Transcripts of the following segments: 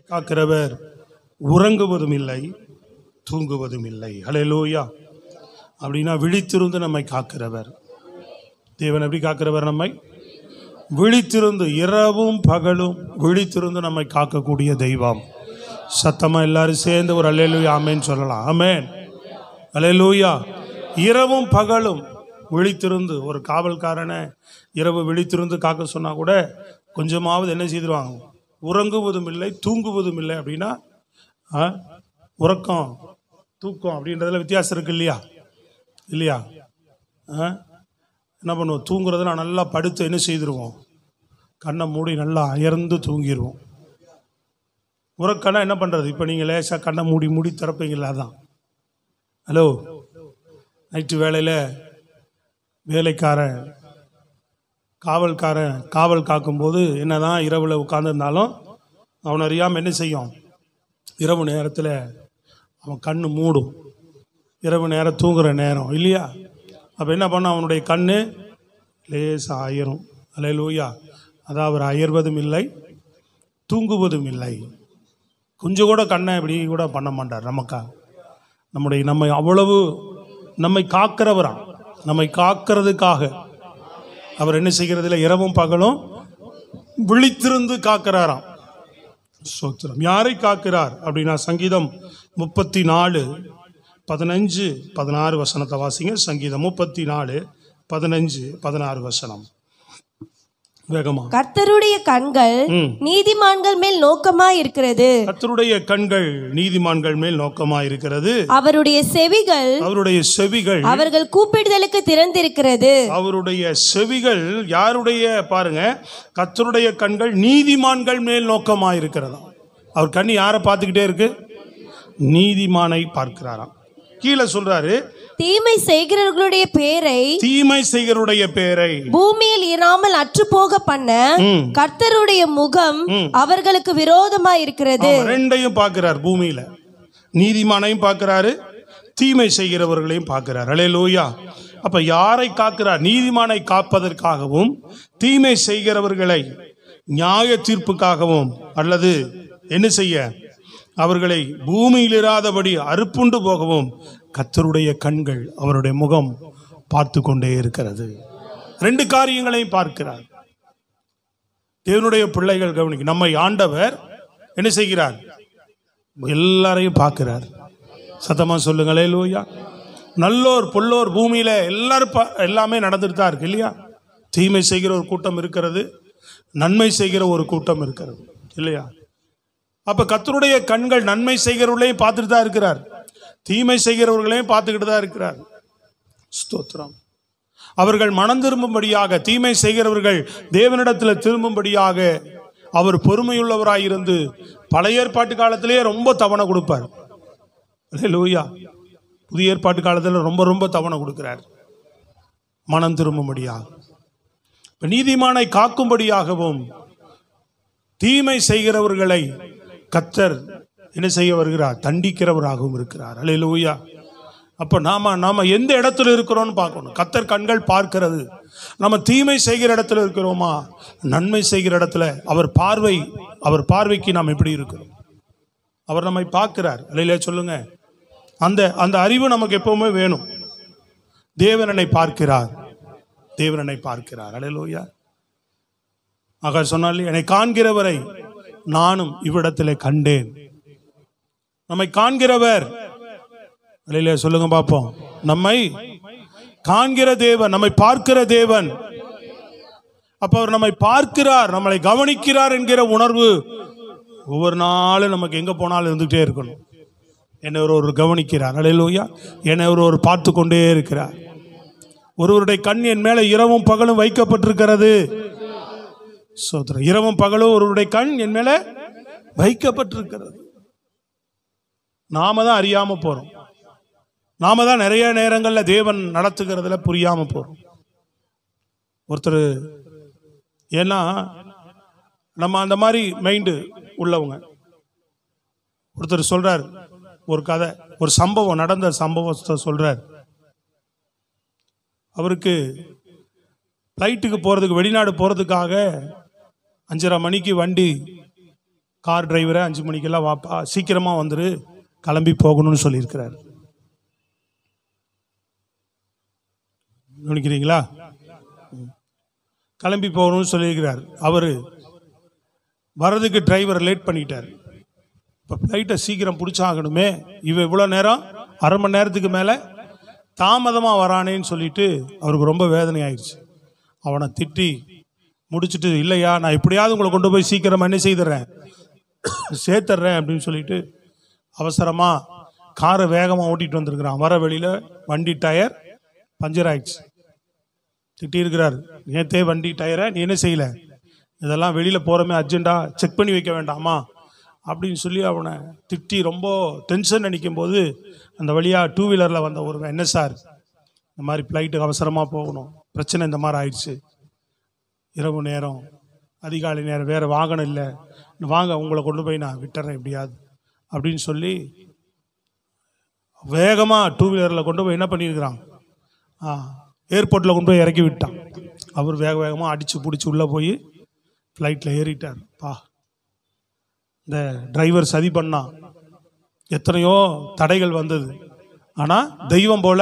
காக்கிறவர் உறங்குவதும் இல்லை, தூங்குவதும் இல்லை. ஹல்லேலூயா. அப்படின்னா விழித்திருந்து நம்மை காக்கிறவர் தேவன். எப்படி காக்கிறவர்? நம்மை விழித்திருந்து, இரவும் பகலும் விழித்திருந்து நம்மை காக்கக்கூடிய தெய்வம். சத்தமா எல்லாரும் சேர்ந்து ஒரு அல்லேலூயா ஆமேன் சொல்லலாம். ஆமேன், அல்லேலூயா. இரவும் பகலும் விழித்திருந்து, ஒரு காவல்காரனை இரவு விழித்திருந்து காக்க சொன்னா கூட கொஞ்சமாவது என்ன செய்திருவாங்க? உறங்குவதும் இல்லை, தூங்குவதும் இல்லை. அப்படின்னா உறக்கம் தூக்கம் அப்படின்றதுல வித்தியாசம் இருக்கு இல்லையா? இல்லையா? என்ன பண்ணுவோம்? தூங்குறத நான் நல்லா படுத்து என்ன செய்திருவோம்? கண்ணை மூடி நல்லா அயர்ந்து தூங்கிடுவோம். உறக்கம்னா என்ன பண்ணுறது? இப்போ நீங்கள் லேசாக கண்ணை மூடி மூடி திறப்பீங்களா? அதான். ஹலோ, நைட்டு வேளையில் வேலைக்காரன் காவல் காக்கும்போது என்னதான் இரவில் உட்கார்ந்துருந்தாலும் அவன் அறியாமல் என்ன செய்யும்? இரவு நேரத்தில் அவன் கண்ணு மூடும். இரவு நேரம் தூங்குற நேரம் இல்லையா? அப்போ என்ன பண்ண? அவனுடைய கண்ணு லேசாக ஆயிரும். அல்லேலூயா. அதான் அவர் அயர்வதும் இல்லை, தூங்குவதும் இல்லை. கொஞ்சம் கூட கண்ணை இப்படி கூட பண்ண மாட்டார் நமக்கா. நம்மை அவ்வளவு நம்மை காக்கிறவரா. நம்மை காக்கிறதுக்காக அவர் என்ன செய்கிறதில்ல? இரவும் பகலும் விழித்திருந்து காக்கிறாராம். சோத்திரம். யாரை காக்கிறார் அப்படின்னா சங்கீதம் 34:15-16 வசனத்தை வாசிங்க. சங்கீதம் 34:15-16 வசனம் வேகமா. கர்த்தருடைய கண்கள் நீதிமான்கள் மேல் நோக்கமாய் இருக்கிறது. கர்த்தருடைய கண்கள் நீதிமான்கள் மேல் நோக்கமாய் இருக்கிறது. அவருடைய செவிகள் அவர்கள் கூப்பிடுதலுக்கு திறந்திருக்கிறது. அவருடைய செவிகள் யாருடைய? பாருங்க, கர்த்தருடைய கண்கள் நீதிமான்கள் மேல் நோக்கமாய் இருக்கிறதா. அவர் கண் யாரை பார்த்துக்கிட்டே இருக்கு? நீதிமானை பார்க்கிறாராம். கீழே சொல்றாரு, தீமை செய்கிறவர்களுடைய பேரை பூமியில் இராமல் அற்று போக பண்ண கர்த்தருடைய முகம் அவர்களுக்கு விரோதமாய் இருக்கிறது. ரெண்டையும் பார்க்கிறார். பூமியில நீதிமானையும் பார்க்கிறாரு, தீமை செய்கிறவர்களையும் பார்க்கிறார். அல்லேலூயா. அப்ப யாரை காக்கிறார்? நீதிமானை காப்பதற்காகவும் தீமை செய்கிறவர்களை நியாய தீர்ப்புக்காகவும், அல்லது என்ன செய்ய? அவர்களை பூமியில் இராதபடி அறுப்புண்டு போகவும் கர்த்தருடைய கண்கள், அவருடைய முகம் பார்த்து கொண்டே இருக்கிறது. ரெண்டு காரியங்களையும் பார்க்கிறார். தேவனுடைய பிள்ளைகள் கவனிக்க, நம்மை ஆண்டவர் என்ன செய்கிறார்? எல்லாரையும் பார்க்கிறார். சத்தமா சொல்லுங்க அல்லேலூயா. நல்லோர் பொல்லோர் பூமியில எல்லாமே நடந்துட்டு தான் இருக்கு இல்லையா? தீமை செய்கிற ஒரு கூட்டம் இருக்கிறது, நன்மை செய்கிற ஒரு கூட்டம் இருக்கிறது இல்லையா? அப்ப கர்த்தருடைய கண்கள் நன்மை செய்கிறவர்களையும் பார்த்துட்டு தான் இருக்கிறார், தீமை செய்கிறவர்களையும் பார்த்துக்கிட்டு தான் இருக்கிறார். ஸ்தோத்திரம். அவர்கள் மனம் திரும்பும்படியாக, தீமை செய்கிறவர்கள் தேவனிடத்தில் திரும்பும்படியாக அவர் பொறுமையுள்ளவராயிருந்து பழைய ஏற்பாட்டு காலத்திலேயே ரொம்ப தவணை கொடுப்பார். அல்லேலூயா. புதிய ஏற்பாட்டு காலத்தில் ரொம்ப தவணை கொடுக்கிறார் மனம் திரும்பும்படியாக. நீதிமானை காக்கும்படியாகவும் தீமை செய்கிறவர்களை கர்த்தர் என்ன செய்ய வருகிறார்? தண்டிக்கிறவராகவும் இருக்கிறார். அல்லேலூயா. அப்ப நாம எந்த இடத்துல இருக்கிறோம்னு பார்க்கணும். கர்த்தர் கண்கள் பார்க்கிறது. நம்ம தீமை செய்கிற இடத்துல இருக்கிறோமா, நன்மை செய்கிற இடத்துல அவர் பார்வைக்கு நாம் எப்படி இருக்கிறோம்? அவர் நம்மை பார்க்கிறார். அல்லேலூயா சொல்லுங்க. அந்த அறிவு நமக்கு எப்பவுமே வேணும். தேவன் என்னை பார்க்கிறார், தேவன் என்னை பார்க்கிறார். அல்லேலூயா. ஆக சொன்னாலே, என்னை காண்கிறவரை நானும் இவ்விடத்திலே கண்டேன். நம்மை காண்கிறவர், அல்லேலூயா சொல்லுங்க பாப்போம். நம்மை காண்கிற தேவன், நம்மை பார்க்கிற தேவன். அப்ப அவர் நம்மை பார்க்கிறார், நம்மளை கவனிக்கிறார் என்கிற உணர்வு ஒவ்வொரு நாளும் நமக்கு எங்க போனாலும் இருந்துகிட்டே இருக்கணும். என்னை ஒரு கவனிக்கிறார். அல்லேலூயா. என்னை ஒரு பார்த்து கொண்டே இருக்கிறார். ஒருவருடைய கண் என் மேல இரவும் பகலும் வைக்கப்பட்டிருக்கிறது. சோதரர், இரவும் பகலும் ஒருவருடைய கண் என் மேல வைக்கப்பட்டிருக்கிறது. நாம தான் அறியாம போறோம். நாம தான் நிறைய நேரங்கள்ல தேவன் நடத்துகிறதுல புரியாம போறோம். ஒருத்தர், ஏன்னா நம்ம அந்த மாதிரி மைண்டு உள்ளவங்க. ஒருத்தர் சொல்றார் ஒரு கதை, ஒரு சம்பவம், நடந்த சம்பவத்தை சொல்றார். அவருக்கு ஃப்ளைட்டுக்கு போறதுக்கு, வெளிநாடு போறதுக்காக 5:30 மணிக்கு வண்டி கார் டிரைவரை 5 மணிக்கெல்லாம் வாப்பா, சீக்கிரமா வந்துரு, கிளம்பி போகணும்னு சொல்லியிருக்கிறார். கவனிக்கிறீங்களா? கிளம்பி போகணும்னு சொல்லியிருக்கிறார். அவர் வர்றதுக்கு டிரைவர் லேட் பண்ணிட்டார். இப்போ ஃப்ளைட்டை சீக்கிரம் பிடிச்சாகணுமே, இவன் இவ்வளோ நேரம் 1/2 மணி நேரத்துக்கு மேலே தாமதமாக வரானேன்னு சொல்லிட்டு அவருக்கு ரொம்ப வேதனை ஆயிடுச்சு. அவனை திட்டி முடிச்சுட்டு, இல்லையா நான் எப்படியாவது உங்களை கொண்டு போய் சீக்கிரமாக என்ன செய்துடுறேன், சேர்த்துட்றேன் அப்படின்னு சொல்லிட்டு அவசரமாக காரை வேகமாக ஓட்டிகிட்டு வந்திருக்கிறான். வர வெளியில் வண்டி டயர் பஞ்சர் ஆயிடுச்சு. திட்டியிருக்கிறார், நேற்றே வண்டி டயரை நீ என்ன செய்யலை, இதெல்லாம் வெளியில் போகிறோமே அர்ஜென்ட்டாக செக் பண்ணி வைக்க வேண்டாமா அப்படின்னு சொல்லி அவனை திட்டி ரொம்ப டென்ஷன் நினைக்கும் போது அந்த வழியாக 2 வீலரில் வந்த ஒரு, என்ன சார் இந்த மாதிரி ஃப்ளைட்டுக்கு அவசரமாக போகணும், பிரச்சனை இந்த மாதிரி ஆயிடுச்சு, இரவு நேரம் அதிகாலை நேரம், வேறு வாகனம் இல்லை, வாங்க உங்களை கொண்டு போய் நான் விட்டுறேன் எப்படியாது அப்படின்னு சொல்லி வேகமாக 2 வீலரில் கொண்டு போய் என்ன பண்ணியிருக்கிறான், ஏர்போர்ட்டில் கொண்டு போய் இறக்கி விட்டான். அவர் வேகமாக அடித்து பிடிச்சி உள்ளே போய் ஃப்ளைட்டில் ஏறிட்டார். இந்த டிரைவர் சதி பண்ணான், எத்தனையோ தடைகள் வந்தது. ஆனால் தெய்வம் போல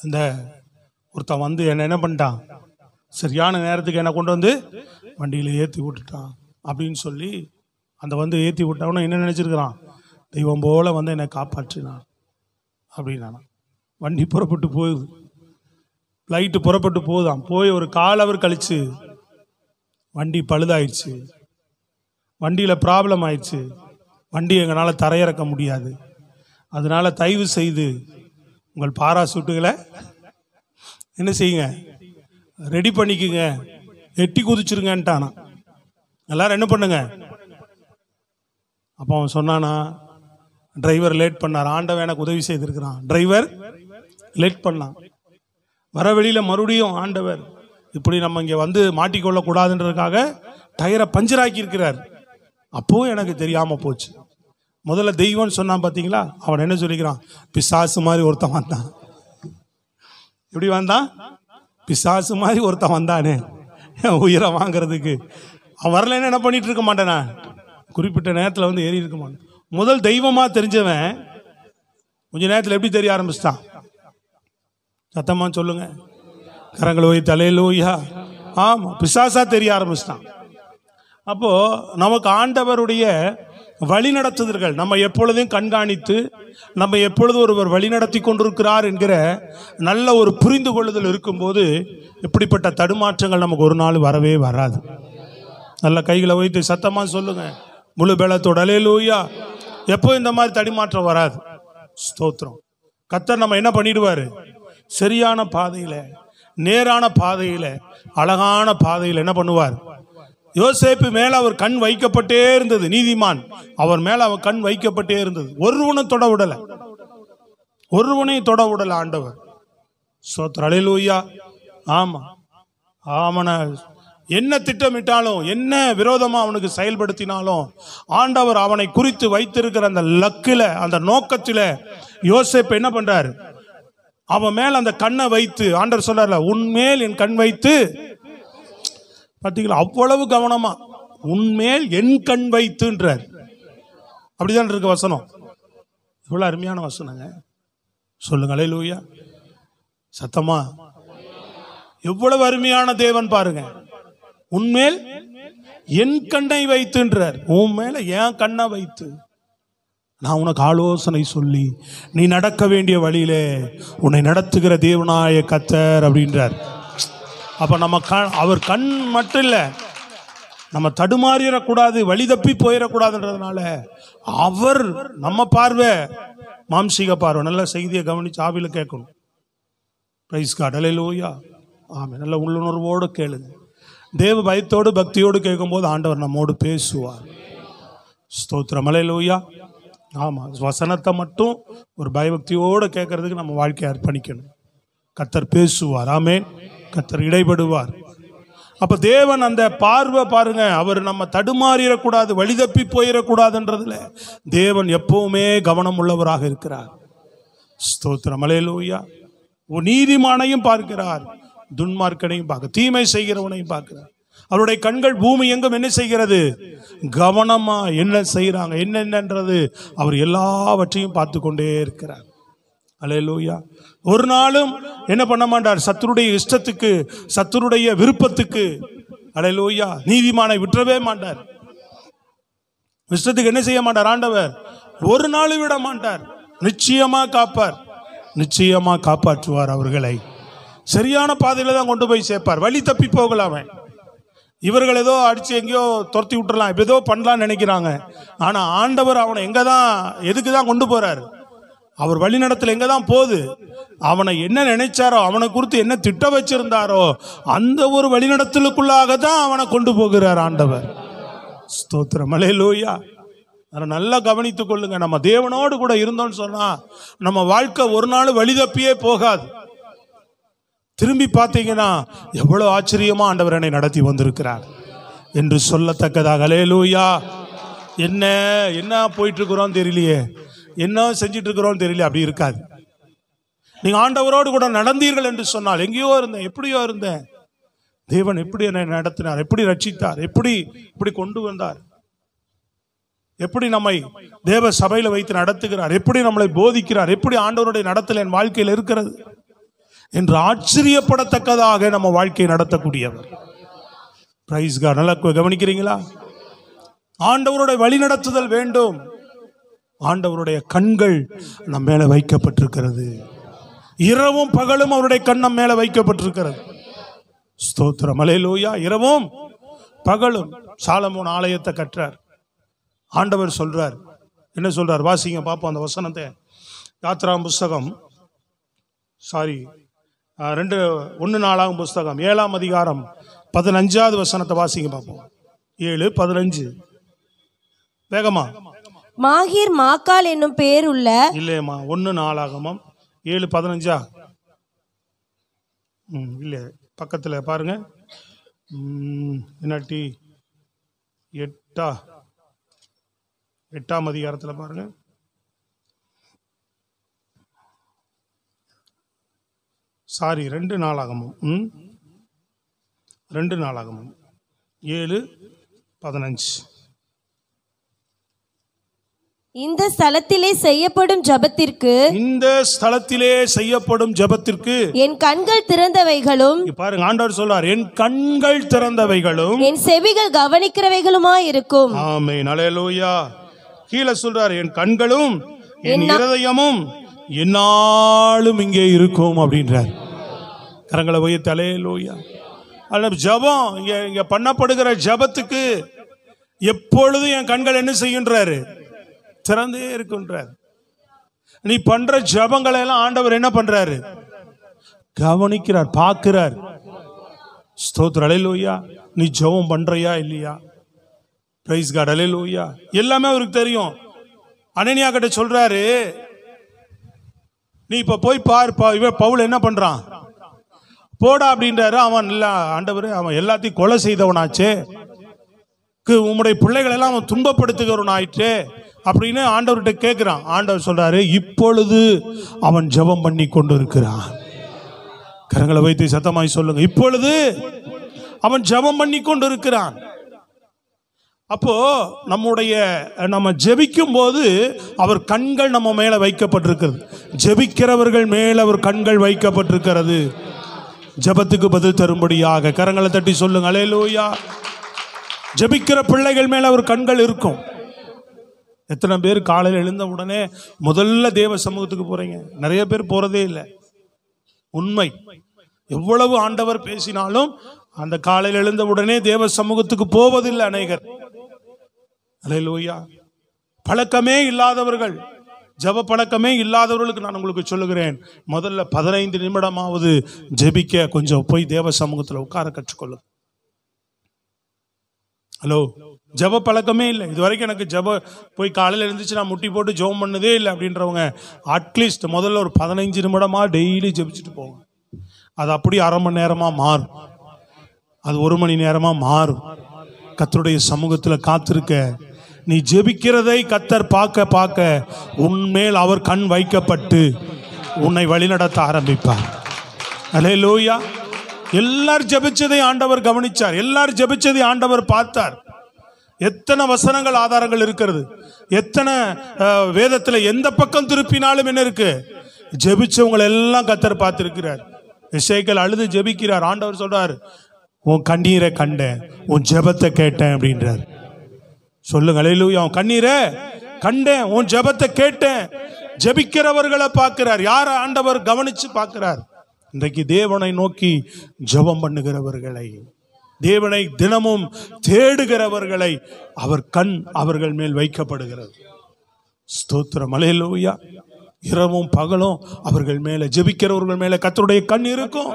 இந்த ஒருத்தன் வந்து என்ன பண்ணிட்டான், சரியான நேரத்துக்கு என்ன கொண்டு வந்து வண்டியில் ஏற்றி விட்டுட்டான் அப்படின்னு சொல்லி அந்த வந்து ஏற்றி விட்டவன என்ன நினச்சிருக்கிறான், தெய்வம் போல வந்து என்னை காப்பாற்றினான் அப்படின்னா. வண்டி புறப்பட்டு போகுது, ஃப்ளைட்டு புறப்பட்டு போகுதான். போய் ஒரு 1/4 ஹவர் கழிச்சு வண்டி பழுதாயிடுச்சு, வண்டியில் ப்ராப்ளம் ஆயிடுச்சு, வண்டி எங்களால் தரையிறக்க முடியாது, அதனால தயவு செய்து உங்கள் பாராசூட்டுகளை என்ன செய்யுங்க, ரெடி பண்ணிக்குங்க, எட்டி குதிச்சிருங்கன்ட்டானா. எல்லாரும் என்ன பண்ணுங்க. அப்போ அவன் சொன்னானா, டிரைவர் லேட் பண்ணார், ஆண்டவன் எனக்கு உதவி செய்திருக்கிறான், டிரைவர் லேட் பண்ணான். வர வெளியில் மறுபடியும் ஆண்டவர் இப்படி நம்ம இங்கே வந்து மாட்டிக்கொள்ளக்கூடாதுன்றதுக்காக டயரை பஞ்சர் ஆக்கி இருக்கிறார். அப்போவும் எனக்கு தெரியாமல் போச்சு. முதல்ல தெய்வம்னு சொன்னான் பார்த்தீங்களா, அவன் என்ன சொல்லிக்கிறான், பிசாசு மாதிரி ஒருத்தன் வந்தான். எப்படி வந்தான், பிசாசு மாதிரி ஒருத்தன் வந்தானே உயிரை வாங்கிறதுக்கு. அவன் வரலன்னு என்ன பண்ணிட்டு இருக்க மாட்டேனா, குறிப்பிட்ட நேரத்தில் வந்து ஏறி இருக்க மாட்டேன். முதல் தெய்வமாக தெரிஞ்சவன் கொஞ்ச நேரத்தில் எப்படி தெரிய ஆரம்பிச்சிட்டான், சத்தமா சொல்லுங்க, கரங்களை போய் தலையிலோயா, ஆமாம் பிசாசா தெரிய ஆரம்பிச்சிட்டான். அப்போ நமக்கு ஆண்டவருடைய வழிநடத்துதல்கள் நம்ம எப்பொழுதும் கண்காணித்து, நம்ம எப்பொழுதும் ஒருவர் வழிநடத்தி கொண்டிருக்கிறார் என்கிற நல்ல ஒரு புரிந்து கொள்ளுதல் இருக்கும்போது இப்படிப்பட்ட தடுமாற்றங்கள் நமக்கு ஒரு நாள் வரவே வராது. நல்ல கைகளை வைத்து சத்தமாக சொல்லுங்க, முழு பலத்தோட அல்லேலூயா. எப்போ இந்த மாதிரி தடுமாற்றம் வராது. ஸ்தோத்திரம். கர்த்தர் நம்ம என்ன பண்ணிடுவார், சரியான பாதையில், நேரான பாதையில், அழகான பாதையில் என்ன பண்ணுவார். யோசேப்பு மேல அவர் கண் வைக்கப்பட்டே இருந்தது, நீதிமான் அவர் மேல அவர் கண் வைக்கப்பட்டே இருந்தது. ஒருவனும் தொட விடல, ஒருவனையும் தொட விடல ஆண்டவர். ஸ்தோத்திரம் அல்லேலூயா. ஆமா ஆமன என்ன திட்டமிட்டாலும், என்ன விரோதமா அவனுக்கு செயல்படுத்தினாலும் ஆண்டவர் அவனை குறித்து வைத்திருக்கிற அந்த லக்கில, அந்த நோக்கத்தில யோசேப்பு என்ன பண்றாரு, அவன் மேல் அந்த கண்ணை வைத்து, ஆண்டவர் சொல்றாருல, உன்மேல் என் கண் வைத்து, பார்த்தீங்களா அவ்வளவு கவனமா, உன்மேல் என் கண் வைத்துன்றார். அப்படிதான் இருக்கு வசனம். இவ்வளவு அருமையான வசனங்க. சொல்லுங்க அல்லேலூயா சத்தமா. எவ்வளவு அருமையான தேவன் பாருங்க. உன்மேல் என் கண்ணை வைத்துன்றார். உன் மேல என் கண்ணை வைத்து நான் உனக்கு ஆலோசனை சொல்லி நீ நடக்க வேண்டிய வழியிலே உன்னை நடத்துகிற தேவனாய கர்த்தர் அப்படின்றார். அப்ப நம்ம அவர் கண் மட்டும் இல்லை, நம்ம தடுமாறிடக்கூடாது, வழி தப்பி போயிடக்கூடாதுன்றதுனால அவர் நம்ம பார்வை மாம்சீக பார்வை. நல்ல செய்தியை கவனிச்சு ஆவில கேட்கணும். பிரைஸ் காட் அல்லேலூயா. ஆமென். நல்ல உள்ளுணர்வோடு கேளுங்க. தேவ பயத்தோடு பக்தியோடு கேட்கும்போது ஆண்டவர் நம்மோடு பேசுவார். ஸ்தோத்திரம் அல்லேலூயா. ஆமாம், வசனத்தை மட்டும் ஒரு பயபக்தியோடு கேட்கறதுக்கு நம்ம வாழ்க்கையை அர்ப்பணிக்கணும். கர்த்தர் பேசுவார். ஆமென். கர்த்தர் இடைபடுவார். அப்ப தேவன் அந்த பார்வை பாருங்க, அவர் நம்ம தடுமாறிடக்கூடாது, வழி தப்பி போயிடக்கூடாதுன்றதுல தேவன் எப்பவுமே கவனம் உள்ளவராக இருக்கிறார். ஸ்தோத்திரம் அல்லேலூயா. நீதிமானையும் பார்க்கிறார், துன்மார்க்கனையும் பார்க்க, தீமை செய்கிறவனையும் பார்க்கிறார். அவருடைய கண்கள் பூமி எங்கும் என்ன செய்கிறது? கவனமா என்ன செய்யறாங்க, என்னன்றது அவர் எல்லாவற்றையும் பார்த்து கொண்டே இருக்கிறார். அல்லேலூயா. ஒரு நாளும் என்ன பண்ண மாட்டார்? சத்துருடைய இஷ்டத்துக்கு, சத்துருடைய விருப்பத்துக்கு, அல்லேலூயா, நீதிமானை விட்டுறவே மாட்டார். இஷ்டத்துக்கு என்ன செய்ய மாட்டார் ஆண்டவர்? ஒரு நாள் விட மாட்டார். நிச்சயமா காப்பார், நிச்சயமா காப்பாற்றுவார். அவர்களை சரியான பாதையில தான் கொண்டு போய் சேர்ப்பார். வழி தப்பி போகலாம். இவர்கள் ஏதோ அடிச்சு எங்கேயோ துரத்தி விட்டுறலாம், ஏதோ பண்ணலாம்னு நினைக்கிறாங்க. ஆனா ஆண்டவர் அவனை எங்க தான், எதுக்கு தான் கொண்டு போறாரு? அவர் வழிநடத்தல் எங்க தான் போகுது? அவனை என்ன நினைச்சாரோ, அவனை குறித்து என்ன திட்டம் வச்சிருந்தாரோ, அந்த ஒரு வழிநடத்தலுக்குள்ளாக தான் அவனை கொண்டு போகிறார் ஆண்டவர். ஸ்தோத்திரம். அல்லேலூயா. அதை நல்லா கவனித்துக் கொள்ளுங்க. நம்ம தேவனோடு கூட இருந்தோம்னு சொன்னா நம்ம வாழ்க்கை ஒரு நாள் வழி தப்பியே போகாது. திரும்பி பார்த்தீங்கன்னா எவ்வளவு ஆச்சரியமா ஆண்டவர் என்னை நடத்தி வந்திருக்கிறார் என்று சொல்லத்தக்கதாக. அல்லேலூயா. என்ன என்ன போயிட்டு இருக்கிறோம் தெரியலையே, என்ன செஞ்சிட்டு இருக்கிறோம் தெரியல, அப்படி இருக்காது. நீங்க ஆண்டவரோடு கூட நடந்தீர்கள் என்று சொன்னால், எங்கேயோ இருந்தேன், எப்படியோ இருந்தேன், தேவன் எப்படி என்னை நடத்தினார், எப்படி ரட்சித்தார், எப்படி கொண்டு வந்தார், எப்படி நம்மை தேவ சபையில வைத்து நடத்துகிறார், எப்படி நம்மளை போதிக்கிறார், எப்படி ஆண்டவருடைய நடத்தல் என் வாழ்க்கையில் இருக்கிறது என்று ஆச்சரியப்படத்தக்கதாக நம்ம வாழ்க்கையை நடத்தக்கூடியவர். Price God. நல்லா கவனிக்கிறீங்களா? ஆண்டவருடைய வழி நடத்துதல் வேண்டும். ஆண்டவருடைய கண்கள் நம் மேல வைக்கப்பட்டிருக்கிறது. இரவும் பகலும் அவருடைய கண் நம் மேல வைக்கப்பட்டிருக்கிறது. ஸ்தோத்திரம். அல்லேலூயா. இரவும் பகலும். சாலமோன் ஆலயத்தை கற்றார். ஆண்டவர் சொல்றார், என்ன சொல்றார்? வாசிங்க பாப்போம் அந்த வசனத்தை. யாத்ராம் புஸ்தகம் 1 நாளாகும் புஸ்தகம் 7ஆம் அதிகாரம் 15வது வசனத்தை வாசிங்க பாப்போம். 7:15 வேகமா. மாகீர் மாக்கால் என்னும் பேர் உள்ள, இல்லையம்மா, 1 நாளாகமம் 7:15 இல்ல, பக்கத்துல பாருங்க. என்னாட்டி 8ஆம் அதிகாரத்துல பாருங்க. 2 நாளாகமம் 2 நாளாகமம் 7:15. இந்த ஸ்தலத்திலே செய்யப்படும் ஜெபத்திற்கு என் கண்கள் திறந்தவைகளும், பாருங்க ஆண்டவர் சொல்றார், என் கண்கள் திறந்தவைகளும் என் செவிகள் கவனிக்கிறவைகளுமாய் இருக்கும். ஆமென். அல்லேலூயா. கீழே சொல்றார், என் கண்களும் என் இருதயமும் என்னாலும் இங்கே இருக்கும் அப்படின்றார். கரங்களை வைத்து அல்லேலூயா. ஜெபம் இங்க பண்ணப்படுகிற ஜெபத்துக்கு எப்பொழுதும் என் கண்கள் என்ன செய்கின்றாரு? திறந்தே இருக்கின்றார். நீ பண்ற ஜெபங்களை எல்லாம் ஆண்டவர் என்ன பண்றாரு? கவனிக்கிறார், பார்க்கிறார். ஸ்தோத்திரம். அல்லேலூயா. நீ ஜெபம் பண்றியா இல்லையா? Praise God. அல்லேலூயா. எல்லாமே அவருக்கு தெரியும். அனனியா கிட்ட சொல்றாரு, நீ இப்ப போய் பாருப்பா, இவன் பவுல் என்ன பண்றான், போடா அப்படின்றாரு. அவன் இல்ல ஆண்டவர், அவன் எல்லாத்தையும் கொலை செய்தவனாச்சே, உம்முடைய பிள்ளைகள் எல்லாம் அவன் துன்பப்படுத்துகிறவன் ஆயிற்றே அப்படின்னு ஆண்டவர்கிட்ட கேட்கிறான். ஆண்டவர் சொல்றாரு, இப்பொழுது அவன் ஜெபம் பண்ணி கொண்டு இருக்கிறான். கரங்களை வைத்து சத்தமாய் சொல்லுங்க, இப்பொழுது அவன் ஜெபம் பண்ணி கொண்டு இருக்கிறான். அப்போ நம்ம ஜெபிக்கும் போது அவர் கண்கள் நம்ம மேல வைக்கப்பட்டிருக்கிறது. ஜெபிக்கிறவர்கள் மேல அவர் கண்கள் வைக்கப்பட்டிருக்கிறது. ஜெபத்துக்கு பதில் தரும்படியாக கரங்களை தட்டி சொல்லுங்க அல்லேலூயா. ஜெபிக்கிற பிள்ளைகள் மேல அவர் கண்கள் இருக்கும். எத்தனை பேர் காலையில் எழுந்த உடனே முதல்ல தேவ சமூகத்துக்கு போறீங்க? நிறைய பேர் போறதே இல்லை. உண்மை. எவ்வளவு ஆண்டவர் பேசினாலும் அந்த காலையில் எழுந்த உடனே தேவ சமூகத்துக்கு போவதில்லை அநேகர். அல்லேலூயா. பழக்கமே இல்லாதவர்கள், ஜெப பழக்கமே இல்லாதவர்களுக்கு நான் உங்களுக்கு சொல்லுகிறேன், முதல்ல 15 நிமிடமாவது ஜெபிக்க கொஞ்சம் போய் தேவ சமூகத்தில் உட்கார கற்றுக்கொள்ளுங்க. ஹலோ, ஜெப பழக்கமே இல்லை, இது வரைக்கும் எனக்கு போய் காலையில் எழுந்துச்சு நான் முட்டி போட்டு ஜெபம் பண்ணதே இல்லை அப்படின்றவங்க அட்லீஸ்ட் முதல்ல ஒரு 15 நிமிடமா டெய்லி ஜெபிச்சுட்டு போங்க. அது அப்படி அரை மணி நேரமா மாறும், அது 1 மணி நேரமா மாறும். கர்த்தருடைய சமூகத்தில் காத்திருக்க, நீ ஜெபிக்கிறதை கர்த்தர் பார்க்க பார்க்க உன்மேல் அவர் கண் வைக்கப்பட்டு உன்னை வழிநடத்த ஆரம்பிப்பார். அல்லேலூயா. எல்லாரும் ஜெபிச்சதை ஆண்டவர் கவனிச்சார். எல்லாரும் ஜெபிச்சதை ஆண்டவர் பார்த்தார். எத்தனை வசனங்கள் ஆதாரங்கள் இருக்கிறது. எத்தனை வேதத்துல எந்த பக்கம் திருப்பினாலும் என்ன இருக்கு, ஜெபிச்சவங்களை எல்லாம் கர்த்தர் பார்த்திருக்கிறார். எசேக்கியேல் அழுது ஜெபிக்கிறார். ஆண்டவர் சொல்றார், உன் கண்ணீரை கண்டேன், உன் ஜெபத்தை கேட்டேன் அப்படின்றார். சொல்லுங்க அல்லேலூயா. உன் கண்ணீரை கண்டேன், உன் ஜெபத்தை கேட்டேன். ஜெபிக்கிறவர்களை பார்க்கிறார். யார ஆண்டவர் கவனிச்சு பார்க்கிறார்? இன்றைக்கு தேவனை நோக்கி ஜெபம் பண்ணுகிறவர்களை, தேவனை தினமும் தேடுகிறவர்களை அவர் கண் அவர்கள் மேல் வைக்கப்படுகிறது. ஸ்தோத்திரம் அல்லேலூயா. இரவும் பகலும் அவர்கள் மேல, ஜெபிக்கிறவர்கள் மேல கர்த்தருடைய கண் இருக்கும்.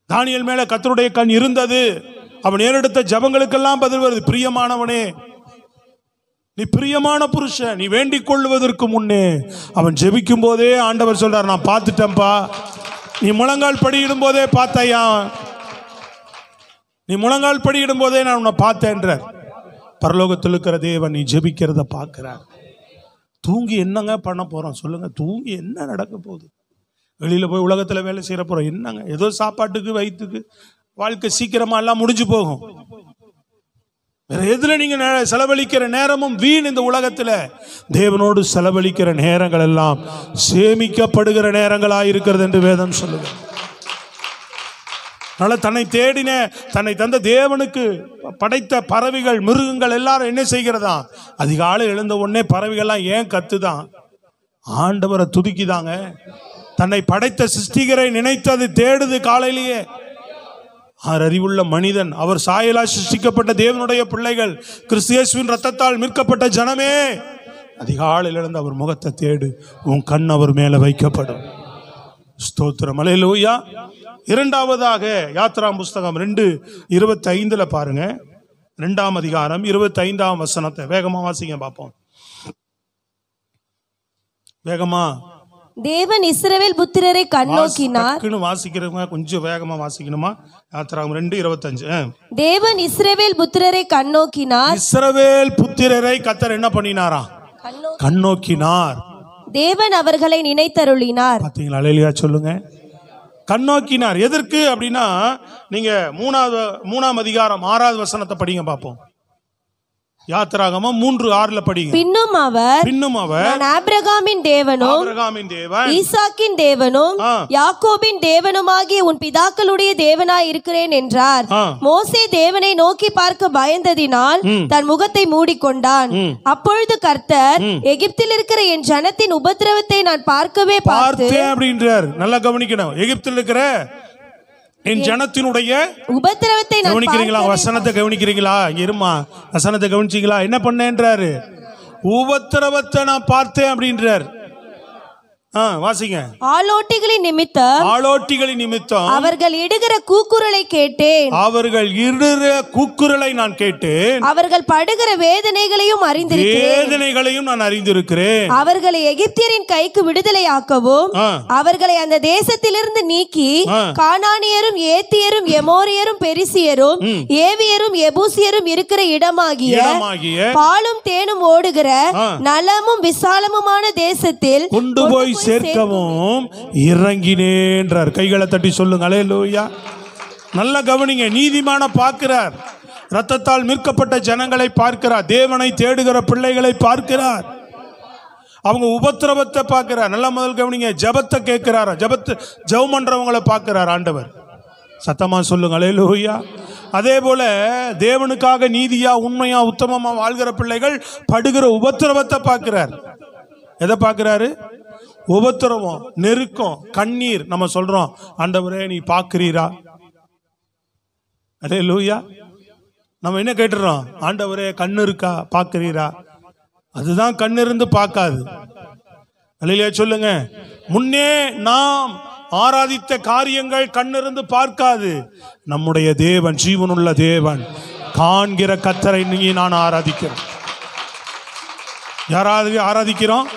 தானியேல் மேல கர்த்தருடைய கண் இருந்தது. அவன் ஏறெடுத்த ஜெபங்களுக்கெல்லாம் பதில் வருது. பிரியமானவனே, நீ பிரியமான புருஷன், நீ வேண்டிக் கொள்வதற்கு முன்னே அவன் ஜெபிக்கும் போதே ஆண்டவர் சொல்றார், நான் பார்த்துட்டேன்பா. நீ முழங்கால் படியிடும் போதே பார்த்தையா, நீ முழங்கால் படியிடும் போதே நான் உன்னை பார்த்தேன்றார். பரலோகத்தில் இருக்கிற தேவன் நீ ஜெபிக்கிறத பார்க்கிறார். தூங்கி என்னங்க பண்ண போறோம் சொல்லுங்க? தூங்கி என்ன நடக்க போகுது? வெளியில போய் உலகத்துல வேலை செய்யற போறோம் என்னங்க? ஏதோ சாப்பாட்டுக்கு வயிற்றுக்கு வாழ்க்கை சீக்கிரமா எல்லாம் முடிஞ்சு போகும். வேற எதுல நீங்க செலவழிக்கிற நேரமும் வீண். இந்த உலகத்துல தேவனோடு செலவழிக்கிற நேரங்கள் எல்லாம் சேமிக்கப்படுகிற நேரங்களாக இருக்கிறது என்று வேதம் சொல்லுது. அதனால தன்னை தேடின, தன்னை தந்த தேவனுக்கு படைத்த பறவைகள், மிருகங்கள் எல்லாரும் என்ன செய்கிறதா? அதிகாலை எழுந்த உடனே பறவைகள்லாம் ஏன் கத்துதான்? ஆண்டவரை துதிக்குதாங்க. தன்னை படைத்த சிருஷ்டிகரை நினைத்தது தேடுது காலையிலேயே. அறிவுள்ள மனிதன், அவர் சாயலா சிருஷ்டிக்கப்பட்ட தேவனுடைய பிள்ளைகள், கிறிஸ்து இயேசுவின் ரத்தத்தால் மீட்கப்பட்ட ஜனமே, அதிகாலையில் எழுந்து அவர் முகத்தை தேடு, உன் கண் அவர் மேல வைக்கப்படும். ஸ்தோத்திரம் அல்லேலூயா. இரண்டாவதாக யாத்ராம் புஸ்தகம் 2:25 பாருங்க. 2ஆம் அதிகாரம் 25ஆம் வசனத்தை வேகமா வாசிங்க பார்ப்போம். வேகமா. தேவன் இஸ்ரவேல் புத்திரரை கண்ணோக்கினார். வாசிக்கிறவங்க கொஞ்சம் வேகமா வாசிக்கணுமா? யாத்ராகம் 2:25. தேவன் இஸ்ரவேல் புத்திரரை கண்ணோக்கினார். இஸ்ரவேல் புத்திரரை கர்த்தர் என்ன பண்ணினாரா? கண்ணோக்கினார். தேவன் அவர்களை நினைத்தருளினார். பாத்தீங்களா? அல்லேலூயா சொல்லுங்க. கண்ணோக்கினார். எதற்கு அப்படின்னா, நீங்க 3ஆம் அதிகாரம் 6வது வசனத்தை படிங்க பார்ப்போம். யாத்திராகமம் 3:6 படிங்க. பின்னும் அவர் நான் ஆபிரகாமின் தேவனும் ஈசாக்கின் தேவனும் யாக்கோபின் தேவனுமாகிய உன் பிதாக்களுடைய தேவனாய் இருக்கிறேன் என்றார். மோசே தேவனை நோக்கி பார்க்க பயந்ததினால் தன் முகத்தை மூடிக்கொண்டான். அப்பொழுது கர்த்தர், எகிப்தில் இருக்கிற என் ஜனத்தின் உபத்திரவத்தை நான் பார்க்கவே பார்த்தேன் அப்படின்றார். நல்லா கவனிக்கணும். எகிப்தில் இருக்கிற என் ஜனத்தினுடைய உபத்திரவத்தை கவனிக்கிறீங்களா? வசனத்தை கவனிக்கிறீங்களா? இருமா, வசனத்தை கவனிச்சீங்களா? என்ன பண்ணேன்றாரு? உபத்திரவத்தை நான் பார்த்தேன் அப்படின்றார். வாசிங்க. ஆளோட்டிகளின் நிமித்தம் அவர்கள் இடுகிற கூக்குரலை கேட்டேன். அவர்கள் இடுகிற கூக்குரலை நான் கேட்டேன். அவர்கள் படுகிற வேதனைகளையும் நான் அறிந்திருக்கிறேன். அவர்களை எகிப்தியரின் கைக்கு விடுதலையாக்கவும் அவர்களை அந்த தேசத்திலிருந்து நீக்கி கானானியரும் ஏத்தியரும் எமோரியரும் பெரிசியரும் ஏவியரும் எபூசியரும் இருக்கிற இடமாகிய பாலும் தேனும் ஓடுகிற நலமும் விசாலமுமான தேசத்தில் கொண்டு போய் சேர்க்கவும் இறங்கினேன்றார். கைகளை தட்டி சொல்லுங்க அல்லேலூயா. நல்ல கவனிங்க. நீதிமான பார்க்கிறார், ரத்தத்தால் மீட்கப்பட்ட ஜனங்களை பார்க்கிறார், தேவனை தேடுகிற பிள்ளைகளை பார்க்கிறார், அவங்க உபத்திரவத்தை பார்க்கிறார். நல்லா முதல் கவனிங்க. ஜபத்தை கேட்கிறார், ஜெபம் பண்றவங்களை பார்க்கிறார் ஆண்டவர். சத்தமா சொல்லுங்க அல்லேலூயா. அதே போல தேவனுக்காக நீதியா உண்மையா உத்தமமா வாழ்கிற பிள்ளைகள் படுகிற உபத்திரவத்தை பார்க்கிறார். எதை பார்க்கிறாரு? உபத்திரவம், நெருக்கம், கண்ணீர். நம்ம சொல்றோம், ஆண்டவரே நீ பார்க்கிறீரா? அல்லேலூயா. நம்ம என்ன கேட்டுறோம்? ஆண்டவரே கண்ணு இருக்கா, பார்க்கிறீரா? அதுதான் கண்ணு இருந்து பார்க்காது. அல்லேலூயா சொல்லுங்க. முன்னே நாம் ஆராதித்த காரியங்கள் கண்ணிருந்து பார்க்காது. நம்முடைய தேவன் ஜீவனுள்ள தேவன், காண்கிற கர்த்தரை நீ நான் ஆராதிக்கிறோம். யாராவது ஆராதிக்கிறோம்?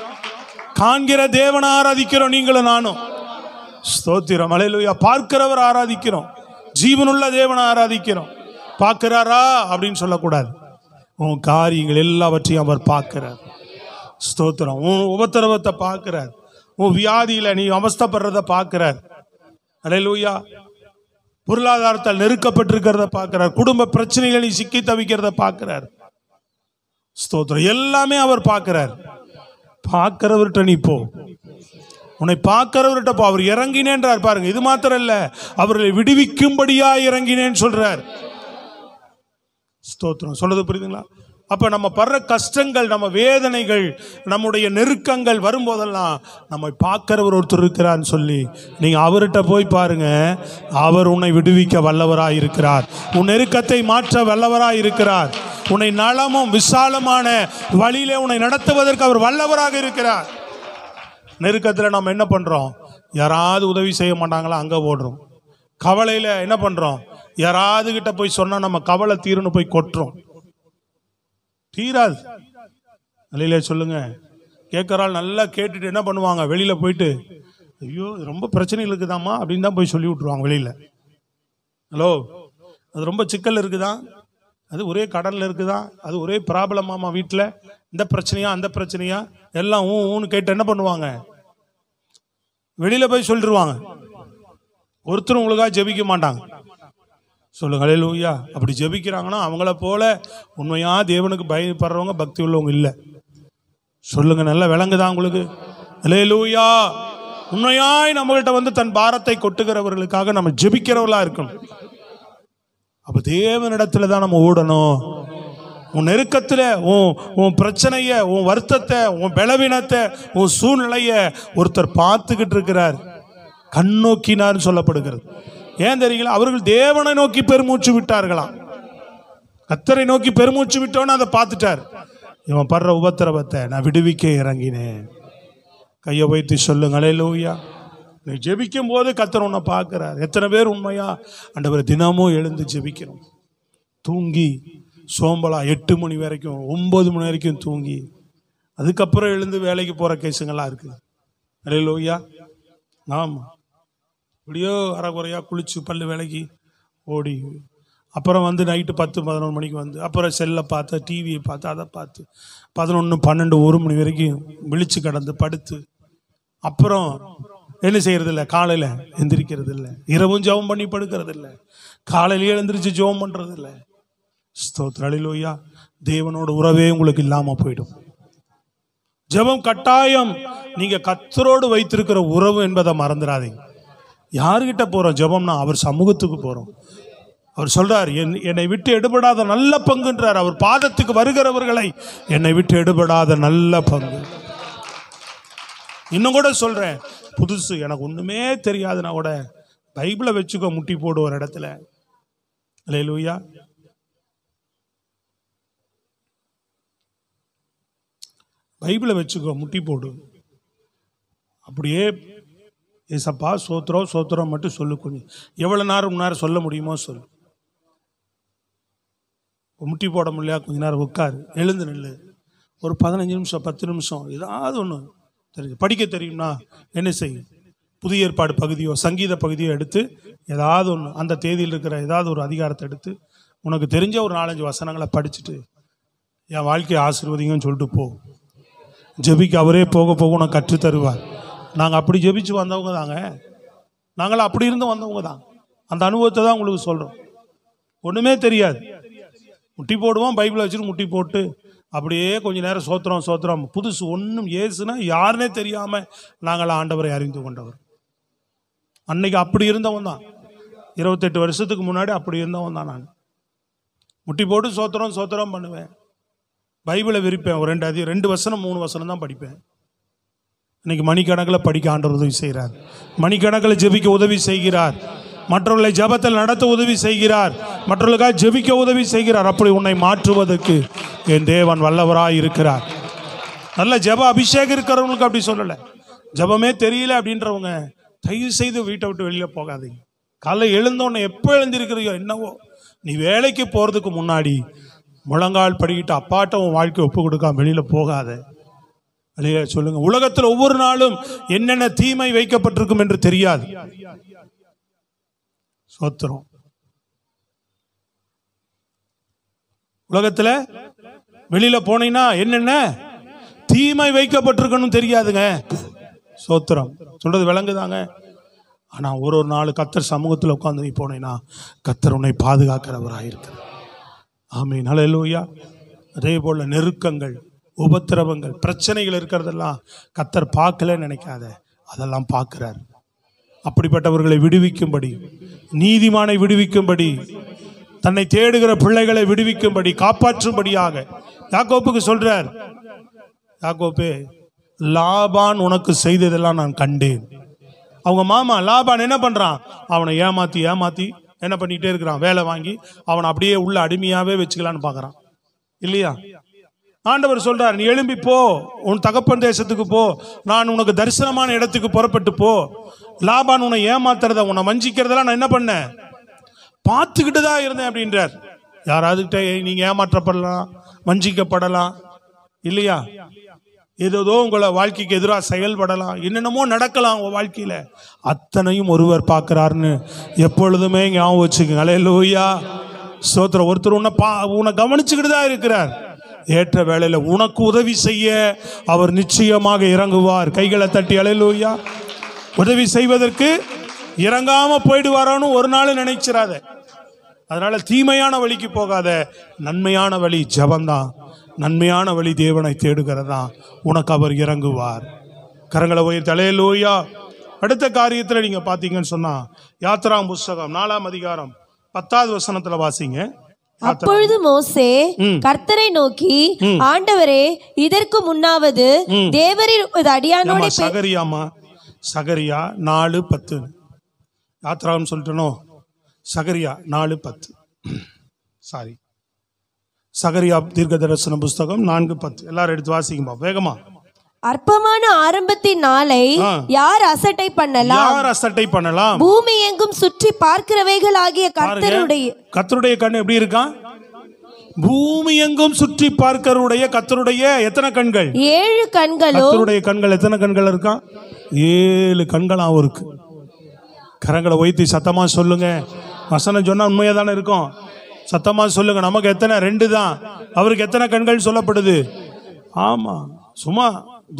காண்கிற தேவனை ஆராதிக்கிறோம். நீங்களும் நானும். ஸ்தோத்திரம் அல்லேலூயா. பார்க்கிறவர் ஆராதிக்கிறோம், ஜீவனுள்ள தேவனை ஆராதிக்கிறோம். பார்க்கிறாரா அப்படின்னு சொல்லக்கூடாது. உன் காரியங்கள் எல்லாவற்றையும் அவர் பார்க்கிறார். ஸ்தோத்திரம். உன் உபத்திரவத்தை பார்க்கிறார், உன் வியாதியில நீ அவஸ்தைப்படுறத பார்க்கிறார். அல்லேலூயா. பொருளாதாரத்தால் நெருக்கப்பட்டிருக்கிறத பார்க்கிறார். குடும்ப பிரச்சனைகளில் சிக்கி தவிக்கிறத பார்க்கிறார். ஸ்தோத்திரம். எல்லாமே அவர் பார்க்கிறார். பார்க்கிறவர்கிட்ட நீ போ, உன்னை பார்க்கிறவர்கிட்ட போ. அவர் இறங்கினேன்றார் பாருங்க. இது மாத்திரம் இல்ல, அவர்களை விடுவிக்கும்படியா இறங்கினேன்னு சொல்றார். ஸ்தோத்திரம். சொல்றது புரியுதுங்களா? அப்ப நம்ம படுற கஷ்டங்கள், நம்ம வேதனைகள், நம்முடைய நெருக்கங்கள் வரும்போதெல்லாம் நம்மை பார்க்கிறவர் ஒருத்தர் இருக்கிறான்னு சொல்லி நீங்க அவர்கிட்ட போய் பாருங்க. அவர் உன்னை விடுவிக்க வல்லவராய் இருக்கிறார். உன் நெருக்கத்தை மாற்ற வல்லவராய் இருக்கிறார். உன்னை நலமும் விசாலமான வழியிலே உன்னை நடத்துவதற்கு அவர் வல்லவராக இருக்கிறார். நெருக்கத்தில் நம்ம என்ன பண்றோம்? யாராவது உதவி செய்ய மாட்டாங்களா, அங்க ஓடுறோம். கவலையில என்ன பண்றோம்? யாராவது கிட்ட போய் சொன்னா நம்ம கவலை தீருன்னு போய் கொட்டுறோம். தீராது. அல்லேலூயா சொல்லுங்க. கேட்கறாள் நல்லா கேட்டுட்டு என்ன பண்ணுவாங்க? வெளியில போயிட்டு ஐயோ ரொம்ப பிரச்சனைகள் இருக்குதாமா அப்படின்னு தான் போய் சொல்லி விட்டுருவாங்க வெளியில. ஹலோ, அது ரொம்ப சிக்கல் இருக்குதா, அது ஒரே கடல்ல இருக்குதா, அது ஒரே ப்ராப்ளமாமா வீட்டில், இந்த பிரச்சனையா அந்த பிரச்சனையா எல்லாம் ஊன்னு கேட்டு என்ன பண்ணுவாங்க? வெளியில போய் சொல்லிடுவாங்க. ஒருத்தரும் உங்களுக்காக ஜெபிக்க மாட்டாங்க. சொல்லுங்க அல்லேலூயா. அப்படி ஜெபிக்கிறாங்கன்னா அவங்கள போல உண்மையா தேவனுக்கு பயப்படுறவங்க, பக்தி உள்ளவங்க இல்லை. சொல்லுங்க, நல்லா விளங்குதா உங்களுக்கு? அல்லேலூயா. உண்மையாய் நம்மகிட்ட வந்து தன் பாரத்தை கொட்டுகிறவர்களுக்காக நம்ம ஜெபிக்கிறவர்களா இருக்கணும். அப்ப தேவனிடத்துல தான் நம்ம ஓடணும். உன் நெருக்கத்துல உன் பிரச்சனைய, உன் வருத்தத்தை, உன் பலவீனத்தை, உன் சூழ்நிலைய ஒருத்தர் பார்த்துக்கிட்டு இருக்கிறார். கண்ணோக்கினார் சொல்லப்படுகிறது. ஏன் தெரியுங்களா? அவர்கள் தேவனை நோக்கி பெருமூச்சு விட்டார்களாம். கர்த்தரை நோக்கி பெருமூச்சு விட்டோன்னு அதை பார்த்துட்டார். இவன் படுற உபத்திரவத்தை நான் விடுவிக்க இறங்கினேன். கையை வைத்து சொல்லுங்க அல்லேலூயா. நீ ஜெபிக்கும் போது கர்த்தர் உன்னை பார்க்கிறார். எத்தனை பேர் உண்மையா ஆண்டவரே தினமும் எழுந்து ஜெபிக்கிறோம்? தூங்கி சோம்பலா 8 மணி வரைக்கும் 9 மணி வரைக்கும் தூங்கி அதுக்கப்புறம் எழுந்து வேலைக்கு போற கேஸுங்கெல்லாம் இருக்கு. அல்லேலூயா. ஆமா, இப்படியோ அரைக்குறையா குளிச்சு பல்லு வேலைக்கு ஓடி, அப்புறம் வந்து நைட்டு 10-11 மணிக்கு வந்து அப்புறம் செல்லை பார்த்து, டிவியை பார்த்து, அதை பார்த்து 11, 12, 1 மணி வரைக்கும் விழிச்சு கிடந்து படுத்து, அப்புறம் என்ன செய்யறது இல்லை? காலையில் எந்திரிக்கிறது இல்லை, இரவும் ஜெபம் பண்ணி படுக்கிறது இல்லை, காலையிலேயே எழுந்திரிச்சு ஜெபம் பண்றது இல்லை. ஸ்தோத்திரம் அல்லேலூயா. தேவனோட உறவே உங்களுக்கு இல்லாம போயிடும். ஜெபம் கட்டாயம். நீங்க கர்த்தரோடு வைத்திருக்கிற உறவு என்பதை மறந்துடாதீங்க. யாருகிட்ட போறோம் ஜெபம்னா? அவர் சமூகத்துக்கு போறோம். அவர் சொல்றார், என்னை விட்டு எடுபடாத நல்ல பங்குன்றார். அவர் பாதத்துக்கு வருகிறவர்களை என்னை விட்டு எடுபடாத நல்ல பங்கு. இன்னும் கூட சொல்றேன், புதுசு எனக்கு ஒண்ணுமே தெரியாதுன்னா கூட பைபிளை வச்சுக்கோ, முட்டி போடு ஒரு இடத்துல. அல்லேலூயா. பைபிளை வச்சுக்கோ, முட்டி போடு. அப்படியே ஏசப்பா சோத்திரம் சோத்திரம் மட்டும் சொல்லு. கொஞ்சம் எவ்வளவு நேரம் சொல்ல முடியுமோ சொல்லு. முட்டி போட முடியல, கொஞ்ச நேரம் உட்காரு, எழுந்து நில்லு, ஒரு 15 நிமிஷம் 10 நிமிஷம் ஏதாவது ஒன்று தெரிஞ்சு. படிக்க தெரியும்னா என்ன செய்யும்? புதிய ஏற்பாடு பகுதியோ சங்கீத பகுதியோ எடுத்து ஏதாவது ஒன்று, அந்த தேதியில் இருக்கிற ஏதாவது ஒரு அதிகாரத்தை எடுத்து உனக்கு தெரிஞ்ச ஒரு 4-5 வசனங்களை படிச்சுட்டு என் வாழ்க்கையை ஆசீர்வதிங்கன்னு சொல்லிட்டு போ. ஜெபிக்க அவரே போக போக உனக்கு கற்றுத் தருவார். நாங்கள் அப்படி ஜெபிச்சு வந்தவங்க தாங்க. நாங்களாம் அப்படி இருந்து வந்தவங்க தான். அந்த அனுபவத்தை தான் உங்களுக்கு சொல்கிறோம். ஒன்றுமே தெரியாது, முட்டி போடுவோம், பைபிளை வச்சுட்டு முட்டி போட்டு அப்படியே கொஞ்ச நேரம் சோத்திரம் சோத்திரம். புதுசு ஒன்றும் ஏசுனா யாருன்னே தெரியாமல் நாங்களாம் ஆண்டவரை அறிந்து கொண்டவர். அன்னைக்கு அப்படி இருந்தவன் தான். 28 வருஷத்துக்கு முன்னாடி அப்படி இருந்தவன் தான் நான். முட்டி போட்டு சோத்திரம் சோத்திரம் பண்ணுவேன். பைபிளை விரிப்பேன். ஒரு 2 வசனம் 3 வசனம் தான் படிப்பேன். இன்னைக்கு மணிக்கணக்கில் படிக்க ஆண்டவர் உதவி செய்கிறார். மணிக்கணக்கில் ஜெபிக்க உதவி செய்கிறார். மற்றவர்களை ஜெபத்தில் நடத்த உதவி செய்கிறார். மற்றவர்களுக்காக ஜெபிக்க உதவி செய்கிறார். அப்படி உன்னை மாற்றுவதற்கு என் தேவன் வல்லவராய் இருக்கிறார். நல்ல ஜெப அபிஷேகம் இருக்கிறவங்களுக்கு அப்படி சொல்லலை. ஜெபமே தெரியல அப்படின்றவங்க தயவு செய்து வீட்டை விட்டு வெளியில் போகாதீங்க. காலைல எழுந்தோடனே எப்போ எழுந்திருக்கிறியோ என்னவோ, நீ வேலைக்கு போகிறதுக்கு முன்னாடி முழங்கால் படிக்கிட்டு அப்பாட்ட உன் வாழ்க்கை ஒப்பு கொடுக்காம வெளியில் போகாத. அல்லேலூயா சொல்லுங்க. உலகத்தில் ஒவ்வொரு நாளும் என்னென்ன தீமை வைக்கப்பட்டிருக்கும் என்று தெரியாது. சோத்திரம். உலகத்துல வெளியில போனீங்கன்னா என்னென்ன தீமை வைக்கப்பட்டிருக்கணும் தெரியாதுங்க. சோத்திரம். சொல்றது விளங்குதாங்க? ஆனால் ஒரு நாள் கர்த்தர் சமூகத்தில் உட்காந்து நீ போனேன்னா கர்த்தர் உன்னை பாதுகாக்கிறவராயிருக்கிறார். ஆமென், ஹல்லேலூயா. அதே போல் நெருக்கங்கள், உபத்திரவங்கள், பிரச்சனைகள் இருக்கிறதெல்லாம் கர்த்தர் பார்க்கலன்னு நினைக்காத, அதெல்லாம் பார்க்கிறார். அப்படிப்பட்டவர்களை விடுவிக்கும்படி, நீதிமானை விடுவிக்கும்படி, தன்னை தேடுகிற பிள்ளைகளை விடுவிக்கும்படி, காப்பாற்றும்படியாக யாக்கோப்புக்கு சொல்றார். யாக்கோப்பே, லாபான் உனக்கு செய்ததெல்லாம் நான் கண்டேன். அவங்க மாமா லாபான் என்ன பண்றான்? அவனை ஏமாத்தி ஏமாத்தி என்ன பண்ணிட்டே இருக்கிறான்? வேலை வாங்கி அவனை அப்படியே உள்ள அடிமையாவே வச்சுக்கலான்னு பார்க்கறான் இல்லையா? ஆண்டவர் சொல்றார், நீ எழும்பி போ, உன் தகப்பன் தேசத்துக்கு போ, நான் உனக்கு தரிசனமான இடத்துக்கு புறப்பட்டு போ. லாபான் உன்னை ஏமாத்துறத, உன்னை வஞ்சிக்கிறதெல்லாம் நான் என்ன பண்ணேன்? பார்த்துக்கிட்டு தான் இருந்தேன் அப்படின்றார். யாராவது நீங்க ஏமாற்றப்படலாம், வஞ்சிக்கப்படலாம் இல்லையா? ஏதோ உங்களை வாழ்க்கைக்கு எதிராக செயல்படலாம், என்னென்னமோ நடக்கலாம் உங்க வாழ்க்கையில. அத்தனையும் ஒருவர் பார்க்கிறாருன்னு எப்பொழுதுமே ஞாபகம் வச்சுக்கோங்க. ஹல்லேலூயா, ஸ்தோத்திரம். ஒருத்தர் உன்னை கவனிச்சுக்கிட்டு தான் இருக்கிறார். ஏற்ற வேளையில உனக்கு உதவி செய்ய அவர் நிச்சயமாக இறங்குவார். கைகளை தட்டி ஹல்லேலூயா. உதவி செய்வதற்கு இறங்காம போயிடுவாரோன்னு ஒரு நாள் நினைச்சிடாத. அதனால தீமையான வழிக்கு போகாத. நன்மையான வழி ஜபம்தான், நன்மையான வழி தேவனை தேடுகிறதா, உனக்கு அவர் இறங்குவார். கரங்களை உயர்த்தி ஹல்லேலூயா. அடுத்த காரியத்தில் நீங்க பாத்தீங்கன்னு சொன்னா, யாத்திராம் புஸ்தகம் 4ஆம் அதிகாரம் 10வது வசனத்துல வாசிங்க. அப்பொழுது மோசே கர்த்தரை நோக்கி, ஆண்டவரே, இதற்கு முன்னாவது தேவரீர் அடியானோட சகரியா 4:10 யாத்ரான்னு சொல்லிட்டனோ, சகரியா 4:10 சாரி, சகரியா தீர்க்க தரிசன புஸ்தகம் 4:10. எல்லாரும் எடுத்து வாசிக்குமா வேகமா. அற்பமான ஆரம்பத்தின் நாளை யார் அசட்டை பண்ணலாம்? யார் அசட்டை பண்ணலாம்? பூமி எங்கும் சுற்றி பார்க்கிறவைகள் ஆகிய கர்த்தருடைய கண் எப்படி இருக்கான்? பூமி எங்கும் சுற்றி பார்க்கருடைய கர்த்தருடைய எத்தனை கண்கள்? 7 கண்களும். கர்த்தருடைய கண்கள் எத்தனை கண்கள் இருக்கான்? 7 கண்களாவும் இருக்கு. கரங்களை உயர்த்தி சத்தமா சொல்லுங்க. வசனம் சொன்னா உண்மையா தானே இருக்கும். சத்தமா சொல்லுங்க. நமக்கு எத்தனை? 2 தான். அவருக்கு எத்தனை கண்கள் சொல்லப்படுது? ஆமா, சும்மா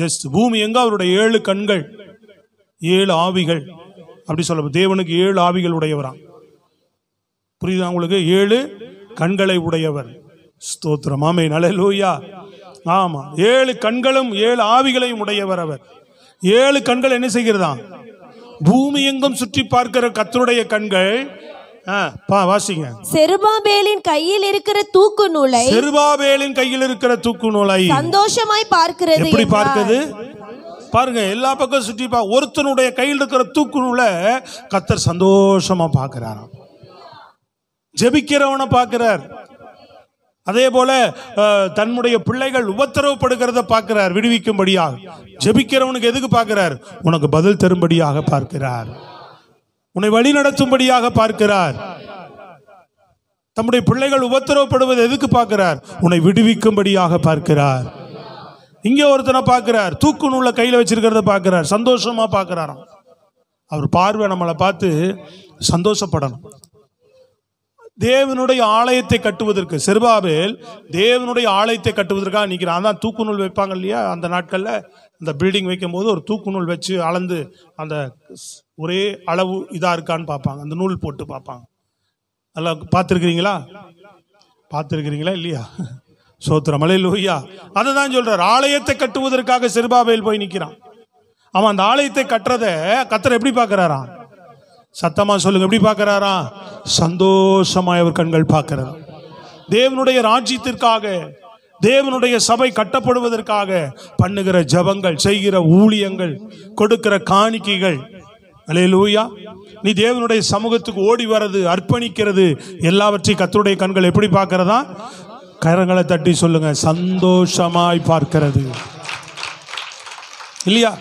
ஜஸ்ட் பூமி எங்க அவருடைய 7 கண்கள், 7 ஆவிகள் அப்படி சொல்ல. தேவனுக்கு 7 ஆவிகள் உடையவராம். புரியுதா உங்களுக்கு? 7 கண்களை உடையவர். ஸ்தோத்திரம், ஆமென், ஹல்லேலூயா. ஆமா, 7 கண்களும் 7 ஆவிகளையும் உடையவர் அவர். 7 கண்கள் என்ன செய்கிறதா? பூமி எங்கும் சுற்றி பார்க்கிற கர்த்தருடைய கண்கள். வாசிங்க. செருபாபேலின் கையில் இருக்கிற தூக்கு நூலை, செருபாபேலின் கையில் இருக்கிற தூக்கு நூலை சந்தோஷமாய் பார்க்கிறது. எப்படி பார்க்கிறது? பாருங்க, எல்லா பக்கம் சுற்றி ஒருத்தனுடைய கையில் இருக்கிற தூக்கு நூலை கர்த்தர் சந்தோஷமா பார்க்கிறாராம். ஜெபிக்கிறவனை பார்க்கிறார். அதே போல தன்னுடைய பிள்ளைகள் உபத்திரவப்படுகிறத பார்க்கிறார், விடுவிக்கும்படியாக. ஜெபிக்கிறவனுக்கு எதுக்கு பார்க்கிறார்? உனக்கு பதில் தரும்படியாக பார்க்கிறார், உன்னை வழி நடத்தும்படியாக பார்க்கிறார். தம்முடைய பிள்ளைகள் உபத்திரவப்படுவது எதுக்கு பார்க்கிறார்? உன்னை விடுவிக்கும்படியாக பார்க்கிறார். இங்கே ஒருத்தனை பார்க்கிறார், தூக்கு நூலை கையில் வச்சிருக்கிறத பார்க்கிறார், சந்தோஷமா பார்க்கிறாராம். அவர் பார்வை நம்மளை பார்த்து சந்தோஷப்படணும். தேவனுடைய ஆலயத்தை கட்டுவதற்கு செருபாபேல் தேவனுடைய ஆலயத்தை கட்டுவதற்காக நிற்கிறான். அதான் தூக்கு நூல் வைப்பாங்க இல்லையா? அந்த நாட்கள்ல இந்த பில்டிங் வைக்கும் போது ஒரு தூக்கு நூல் வச்சு அளந்து அந்த ஒரே அளவு இதா இருக்கான்னு பார்ப்பாங்க, அந்த நூல் போட்டு பார்ப்பாங்க. அதெல்லாம் பார்த்துருக்கிறீங்களா? பார்த்துருக்கிறீங்களா இல்லையா? சோத்திரம், ஹல்லேலூயா. அதை தான் சொல்றார். ஆலயத்தை கட்டுவதற்காக செருபாபேல் போய் நிற்கிறான். அவன் அந்த ஆலயத்தை கட்டுறத கர்த்தர் எப்படி பார்க்கிறாராம்? சத்தமா சொல்லுங்க, எப்படி பார்க்கிறாரா? சந்தோஷமாய் அவர் கண்கள் பார்க்கிறார். தேவனுடைய ராஜ்யத்திற்காக, தேவனுடைய சபை கட்டப்படுவதற்காக பண்ணுகிற ஜபங்கள், செய்கிற ஊழியங்கள், கொடுக்கிற காணிக்கைகள், ஹல்லேலூயா, நீ தேவனுடைய சமூகத்துக்கு ஓடி வர்றது, அர்ப்பணிக்கிறது, எல்லாவற்றையும் கர்த்தருடைய கண்கள் எப்படி பார்க்கிறதா? கரங்களை தட்டி சொல்லுங்க, சந்தோஷமாய் பார்க்கிறது. இல்லையா?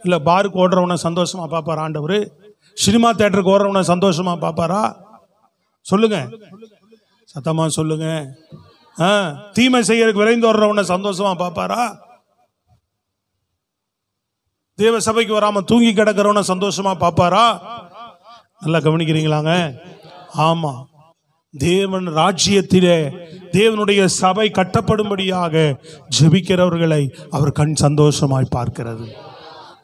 இல்ல பாருக்கு ஓடுறவன சந்தோஷமா பார்ப்பார் ஆண்டவர்? சினிமா தியேட்டருக்கு ஓடுறவன சந்தோஷமா பார்ப்பாரா? சொல்லுங்க, சத்தமா சொல்லுங்க. தீமை செய்யறதுக்கு விரைந்து வர்றவன சந்தோஷமா பார்ப்பாரா? தேவ சபைக்கு வராம தூங்கி கிடக்கிறவன சந்தோஷமா பார்ப்பாரா? நல்லா கவனிக்கிறீங்களாங்க? ஆமா, தேவன் ராஜ்யத்திலே தேவனுடைய சபை கட்டப்படும்படியாக ஜெபிக்கிறவர்களை அவர் கண் சந்தோஷமாய் பார்க்கிறது.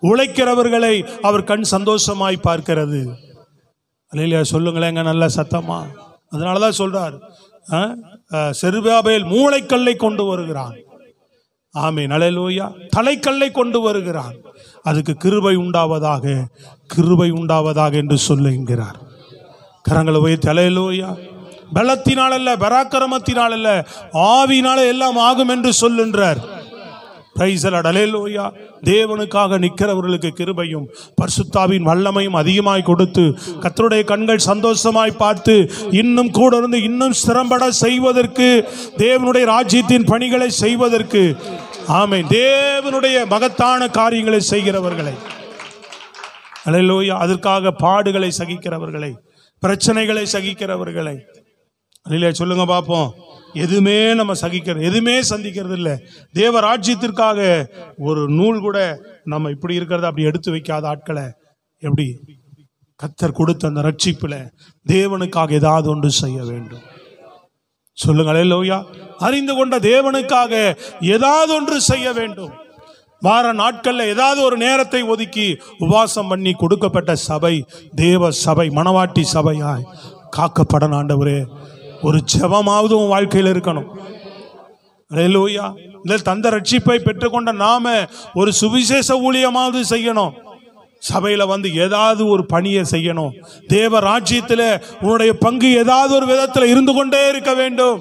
உழைக்கிறவர்களை அவர் கண் சந்தோஷமாய் பார்க்கிறது. அல்லேலூயா சொல்லுங்களேங்க நல்ல சத்தமா. அதனாலதான் சொல்றார், செருபாபேல் மூளைக்கல்லை கொண்டு வருகிறான். ஆமென் அல்லேலூயா. தலைக்கல்லை கொண்டு வருகிறான். அதுக்கு கிருபை உண்டாவதாக, கிருபை உண்டாவதாக என்று சொல்லுகிறார். கரங்களை உயர்த்தி அல்லேலூயா. பலத்தினால் அல்ல, பராக்கிரமத்தினால் அல்ல, ஆவியினால எல்லாம் ஆகும் என்று சொல்லுன்றார். பிரைஸ் தி லார்ட் அல்லேலூயா. தேவனுக்காக நிற்கிறவர்களுக்கு கிருபையும் பரிசுத்தாவின் வல்லமையும் அதிகமாய் கொடுத்து கர்த்தருடைய கண்கள் சந்தோஷமாய் பார்த்து இன்னும் கூட இருந்து இன்னும் சிறம்பட செய்வதற்கு, தேவனுடைய ராஜ்யத்தின் பணிகளை செய்வதற்கு, ஆமென், தேவனுடைய மகத்தான காரியங்களை செய்கிறவர்களை, அல்லேலூயா, அதற்காக பாடுகளை சகிக்கிறவர்களை, பிரச்சனைகளை சகிக்கிறவர்களை, அல்லேலூயா சொல்லுங்க பார்ப்போம். எதுவுமே நம்ம எதுவுமே சந்திக்கிறது இல்லை. தேவ ராஜ்யத்திற்காக ஒரு நூல் கூட நம்ம இப்படி இருக்கிறத அப்படி எடுத்து வைக்காத ஆட்களை எப்படி கர்த்தர் கொடுத்த அந்த ரட்சிப்புல தேவனுக்காக ஏதாவது ஒன்று செய்ய வேண்டும். சொல்லுங்க அல்லேலூயா. அறிந்து கொண்ட தேவனுக்காக ஏதாவது ஒன்று செய்ய வேண்டும். வார நாட்கள்ல ஏதாவது ஒரு நேரத்தை ஒதுக்கி உபவாசம் பண்ணி கொடுக்கப்பட்ட சபை தேவ சபை, மணவாட்டி சபையாய் காக்கப்படணும். ஆண்டவரே, ஒரு ஜெபமாவது உன் வாழ்க்கையில் இருக்கணும். அல்லேலூயா. இந்த தந்த ரட்சிப்பை பெற்றுக்கொண்ட நாம ஒரு சுவிசேஷ ஊழியமாவது செய்யணும். சபையில வந்து ஏதாவது ஒரு பணியை செய்யணும். தேவ ராஜ்யத்தில் உன்னுடைய பங்கு ஏதாவது ஒரு விதத்தில் இருந்து கொண்டே இருக்க வேண்டும்.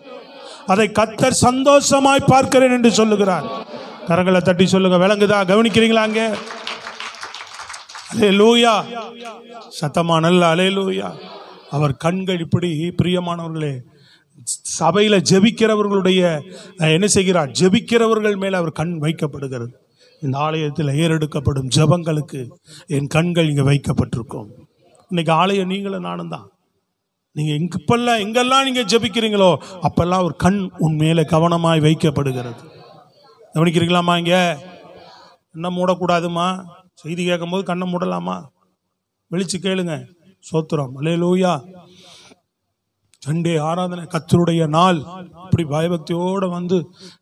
அதை கர்த்தர் சந்தோஷமாய் பார்க்கிறேன் என்று சொல்லுகிறார். கரங்களை தட்டி சொல்லுங்க. விளங்குதா? கவனிக்கிறீங்களா? அங்கே அல்லேலூயா சத்தமா நல்ல அல்லேலூயா. அவர் கண்கள் இப்படி, பிரியமானவர்களே, சபையில ஜெபிக்கிறவர்களுடைய என்ன செய்கிறார்? ஜெபிக்கிறவர்கள் மேல அவர் கண் வைக்கப்படுகிறது. இந்த ஆலயத்தில் ஏறெடுக்கப்படும் ஜெபங்களுக்கு என் கண்கள் இங்கே வைக்கப்பட்டிருக்கும். இன்னைக்கு ஆலயம் நீங்களும் நானும் தான். நீங்க இப்பெல்லாம் எங்கெல்லாம் நீங்க ஜெபிக்கிறீங்களோ அப்பெல்லாம் ஒரு கண் உன் மேல கவனமாய் வைக்கப்படுகிறது. கவனிக்கிறீங்களாமா? இங்க கண்ணை மூடக்கூடாதுமா. செய்தி கேட்கும் போது கண்ணை மூடலாமா? வெளிச்சு கேளுங்க. சோத்திரம் அல்லேலூயா. சண்டே ஆராதனை கர்த்தருடைய நாள். இப்படி பயபக்தியோட வந்து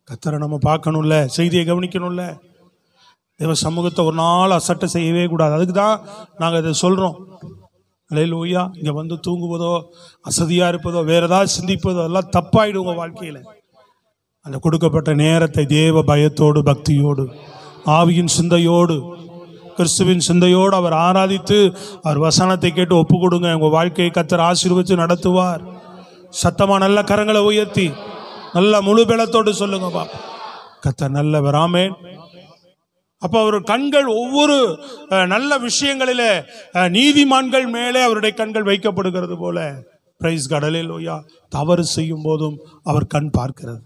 கர்த்தரை நம்ம பார்க்கணும்ல, செய்தியை கவனிக்கணும்ல. தேவ சமூகத்தை ஒரு நாள் அசட்டை செய்யவே கூடாது. அதுக்கு தான் நாங்கள் இதை சொல்றோம். அல்லேலூயா. இங்க வந்து தூங்குவதோ, அசதியா இருப்பதோ, வேற ஏதாவது சிந்திப்பதோ எல்லாம் தப்பாயிடும் உங்க வாழ்க்கையில. அந்த கொடுக்கப்பட்ட நேரத்தை தேவ பயத்தோடு, பக்தியோடு, ஆவியின் சிந்தையோடு, கிறிஸ்துவின் சிந்தையோடு அவர் ஆராதித்து அவர் வசனத்தை கேட்டு ஒப்பு கொடுங்க. உங்க வாழ்க்கையை கர்த்தர் ஆசீர்வதித்து நடத்துவார். சத்தமா நல்ல கரங்களை உயர்த்தி நல்ல முழு பலத்தோடு சொல்லுங்க பா, கர்த்தர் நல்லவர். ஆமென். அப்ப அவர் கண்கள் ஒவ்வொரு நல்ல விஷயங்களில நீதிமான்கள் மேலே அவருடைய கண்கள் வைக்கப்படுகிறது போல, பிரைஸ் காட் அல்லேலூயா, தவறு செய்யும் போதும் அவர் கண் பார்க்கிறது.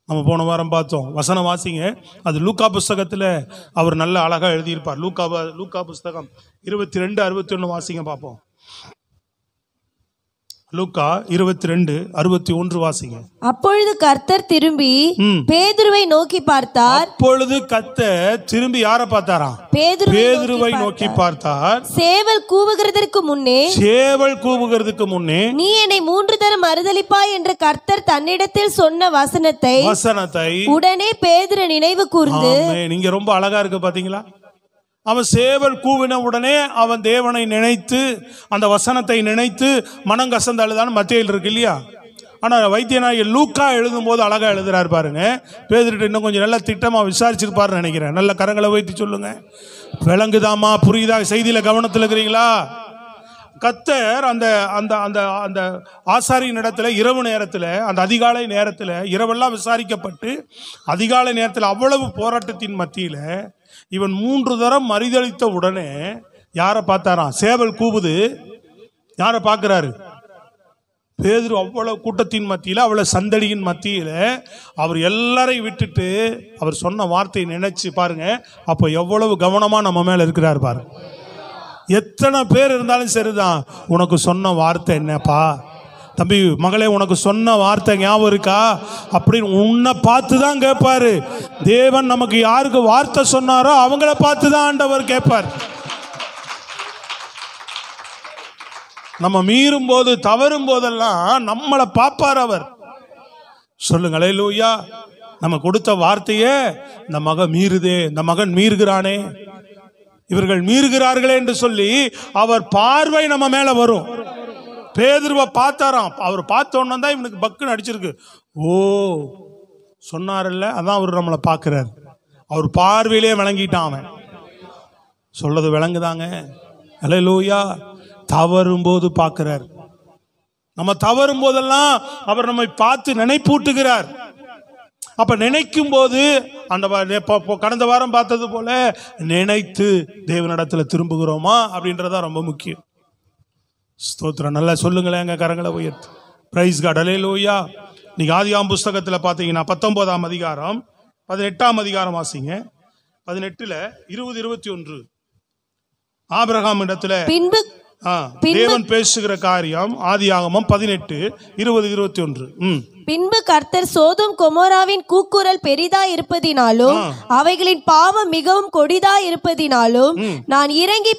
நம்ம போன வாரம் பார்த்தோம். வசனம் வாசிங்க. அது லூக்கா புஸ்தகத்தில் அவர் நல்ல அழகா எழுதியிருப்பார். லூக்கா புஸ்தகம் 22:61 வாசிங்க பார்ப்போம். லூக்கா 22:61 வாசிங்க. அப்பொழுது கர்த்தர் திரும்பி பேதுருவை நோக்கி பார்த்தார். அப்பொழுது கர்த்தர் திரும்பி யாரை பார்த்தாராம்? பேதுருவை நோக்கி பார்த்தார். சேவல் கூவுகிறதற்கு முன்னே நீ என்னை 3 தரம் மறுதலிப்பாய் என்று கர்த்தர் தன்னிடத்தில் சொன்ன வசனத்தை உடனே பேதுரு நினைவு கூர்ந்து. நீங்க ரொம்ப அழகா இருக்கு பாத்தீங்களா? அவன் சேவல் கூவின உடனே அவன் தேவனை நினைத்து, அந்த வசனத்தை நினைத்து மனம் கசந்து அழுதான்னு மத்தேயுல இருக்கு இல்லையா? ஆனா வைத்தியநாயகி லூக்கா எழுதும் போது அழகா எழுதுறாரு பாருங்க. பேதுருட்ட இன்னும் கொஞ்சம் நல்லா திட்டமா விசாரிச்சிருப்பாருன்னு நினைக்கிறேன். நல்ல கரங்களை வைத்து சொல்லுங்க. விளங்குதாமா? புரியுதா? செய்தியில கவனத்தில் இருக்கிறீங்களா? கர்த்தர் அந்த அந்த அந்த அந்த ஆசாரியின் இடத்துல இரவு நேரத்தில், அந்த அதிகாலை நேரத்தில், இரவெல்லாம் விசாரிக்கப்பட்டு அதிகாலை நேரத்தில் அவ்வளவு போராட்டத்தின் மத்தியில் இவன் 3 தரம் மறுதலித்த உடனே யாரை பார்த்தாராம்? சேவல் கூவுது. யாரை பார்க்கிறாரு? பேதுரு. அவ்வளவு கூட்டத்தின் மத்தியில், அவ்வளவு சந்தடியின் மத்தியில் அவர் எல்லாரையும் விட்டுட்டு அவர் சொன்ன வார்த்தையை நினைச்சு பாருங்க. அப்போ எவ்வளவு கவனமா நம்ம மேல இருக்கிறார் பாருங்க. எத்தனை பேர் இருந்தாலும் சரிதான், உனக்கு சொன்ன வார்த்தை என்னப்பா தம்பி, மகளே, உனக்கு சொன்ன வார்த்தை ஞாபகம் இருக்கா அப்படின்னு உன்னை பார்த்து தான் கேட்பாரு தேவன். நமக்கு யாருக்கு வார்த்தை சொன்னாரோ அவங்கள பார்த்து தான் ஆண்டவர் கேட்பார். நம்ம மீறும் போது, தவறும் போதெல்லாம் நம்மளை பார்ப்பார் அவர். சொல்லுங்க அல்லேலூயா. நம்ம கொடுத்த வார்த்தையே இந்த மகன் மீறுதே, இந்த மகன் மீறுகிறானே, இவர்கள் மீறுகிறார்களே என்று சொல்லி அவர் பார்வை நம்ம மேல வரும். பேதுருவை பார்த்தாராம். அவர் பார்த்த உடனே தான் இவனுக்கு பக்குன்னு அடிச்சிருக்கு. ஓ சொன்னார்ல, அதான் அவர் நம்மளை பார்க்கிறார். அவர் பார்வையிலே விளங்கிட்டான். அவன் சொல்றது விளங்குதாங்க. அல்லேலூயா. தவறும் போது பார்க்கிறார். நம்ம தவறும் போதெல்லாம் அவர் நம்மை பார்த்து நினைப்பூட்டுகிறார். அப்ப நினைக்கும் போது அந்த கடந்த வாரம் பார்த்தது போல நினைத்து தேவனிடத்துல திரும்புகிறோமா அப்படின்றதா ரொம்ப முக்கியம். ஸ்தோத்திரம். நல்லா சொல்லுங்களேன், எங்க கரங்களை உயர்த்து. Praise God. அல்லேலூயா. நீங்க ஆதியாகமம் புஸ்தகத்துல பாத்தீங்கன்னா 19ஆம் அதிகாரம் 18ஆம் அதிகாரம் வாசிங்க. 18ல 20, 21 ஆபிரகாம் இடத்துல பின்பு தேவன் பேசுகிற காரியம். ஆதியாகமம் 18, 20, 21. பின்பு கர்த்தர் சோதோம் கொமோராவின் கூக்குரல் பெரிதா இருப்பதினாலும் அவைகளின் பாவம் மிகவும் கொடிதா இருப்பதினாலும் நான் இறங்கி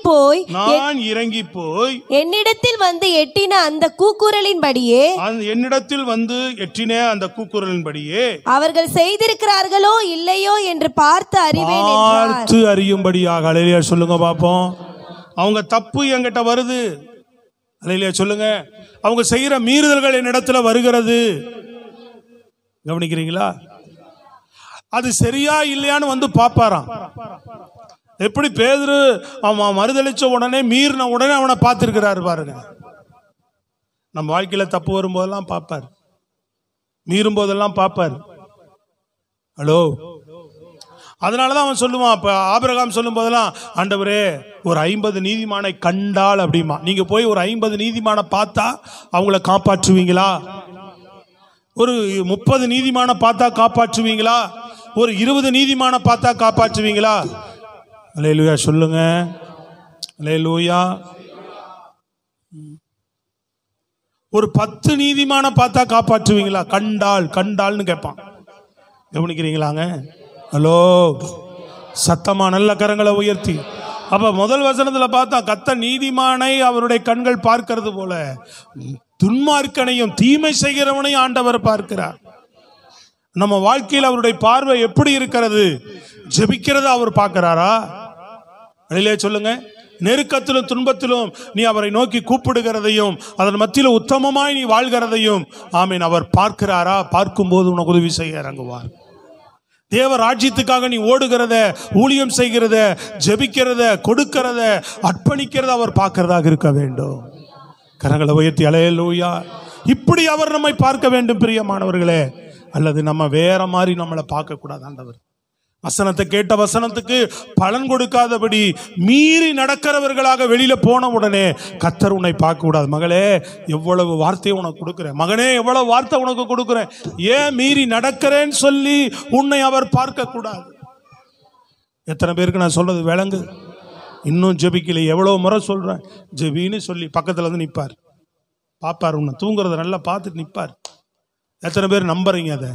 போய் என்னிடத்தில் வந்து எட்டின அந்த கூக்குரலின்படியே அவர்கள் செய்திருக்கிறார்களோ இல்லையோ என்று பார்த்து அறியும்படியாக. அல்லேலூயா சொல்லுங்க பாப்போம். அவங்க தப்பு என்கிட்ட வருது. அல்லேலூயா சொல்லுங்க. அவங்க செய்யற மீறுதல்கள் என்னிடத்துல வருகிறது. கவனிக்கிறீங்களா? அது சரியா இல்லையான்னு வந்து பாப்பாராம். எப்படி பேதுரு அவன் மறுதளிச்ச உடனே மீறின உடனே அவனை பார்த்திருக்கிறாரு பாருங்க. நம்ம வாழ்க்கையில தப்பு வரும்போதெல்லாம் பார்ப்பார், மீறும் போதெல்லாம் பார்ப்பார். ஹலோ. அதனாலதான் அவன் சொல்லுவான். இப்ப ஆபிரகாம் சொல்லும் போதெல்லாம், ஆண்டவரே ஒரு 50 நீதிமானை கண்டால் அப்படிமா. நீங்க போய் ஒரு 50 நீதிமான பார்த்தா அவங்கள காப்பாற்றுவீங்களா? ஒரு 30 நீதிமான பார்த்தா காப்பாற்றுவீங்களா? ஒரு 20 நீதிமான பார்த்தா காப்பாற்றுவீங்களா? அல்லேலூயா சொல்லுங்க. அல்லேலூயா. ஒரு 10 நீதிமான பார்த்தா காப்பாற்றுவீங்களா? கண்டால்னு கேட்பான். கவனிக்கிறீங்களாங்க? ஹலோ. சத்தமா நல்ல கரங்களை உயர்த்தி. அப்ப முதல் வசனத்துல பார்த்தா கத்த நீதிமானை அவருடைய கண்கள் பார்க்கிறது போல துன்மார்க்கனையும் தீமை செய்கிறவனையும் ஆண்டவர் பார்க்கிறார். நம்ம வாழ்க்கையில் அவருடைய பார்வை எப்படி இருக்கிறது? ஜெபிக்கிறத அவர் பார்க்கிறாரா? வெளியிலே சொல்லுங்க. நெருக்கத்திலும் துன்பத்திலும் நீ அவரை நோக்கி கூப்பிடுகிறதையும் அதன் மத்தியில் உத்தமமாய் நீ வாழ்கிறதையும் ஆமீன் அவர் பார்க்கிறாரா? பார்க்கும்போது உனக்கு உதவி செய்ய இறங்குவார். தேவ ராஜ்யத்துக்காக நீ ஓடுகிறத, ஊழியம் செய்கிறத, ஜெபிக்கிறத, கொடுக்கிறத, அர்ப்பணிக்கிறத அவர் பார்க்கிறதாக இருக்க வேண்டும். கரங்களை உயர்த்தி அல்லேலூயா. இப்படி அவர் நம்மை பார்க்க வேண்டும் பிரியமானவர்களே. அல்லது நம்ம வேற மாதிரி நம்மளை பார்க்க கூடாது. ஆண்டவர் வசனத்தை கேட்ட வசனத்துக்கு பலன் கொடுக்காதபடி மீறி நடக்கிறவர்களாக வெளியில போன உடனே கர்த்தர் உன்னை பார்க்க கூடாது. மகளே எவ்வளவு வார்த்தையை உனக்கு கொடுக்கிறேன், மகனே எவ்வளவு வார்த்தை உனக்கு கொடுக்கிறேன், ஏன் மீறி நடக்கிறேன்னு சொல்லி உன்னை அவர் பார்க்க கூடாது. எத்தனை பேருக்கு நான் சொல்றது விளங்கு? இன்னும் ஜெபிக்கல. எவ்வளவு முறை சொல்றேன் ஜெபின்னு சொல்லி பக்கத்துல வந்து நிற்பார், பார்ப்பார், உன்னை தூங்குறத நல்லா பார்த்துட்டு நிற்பார். எத்தனை பேர் நம்புறீங்க? அதை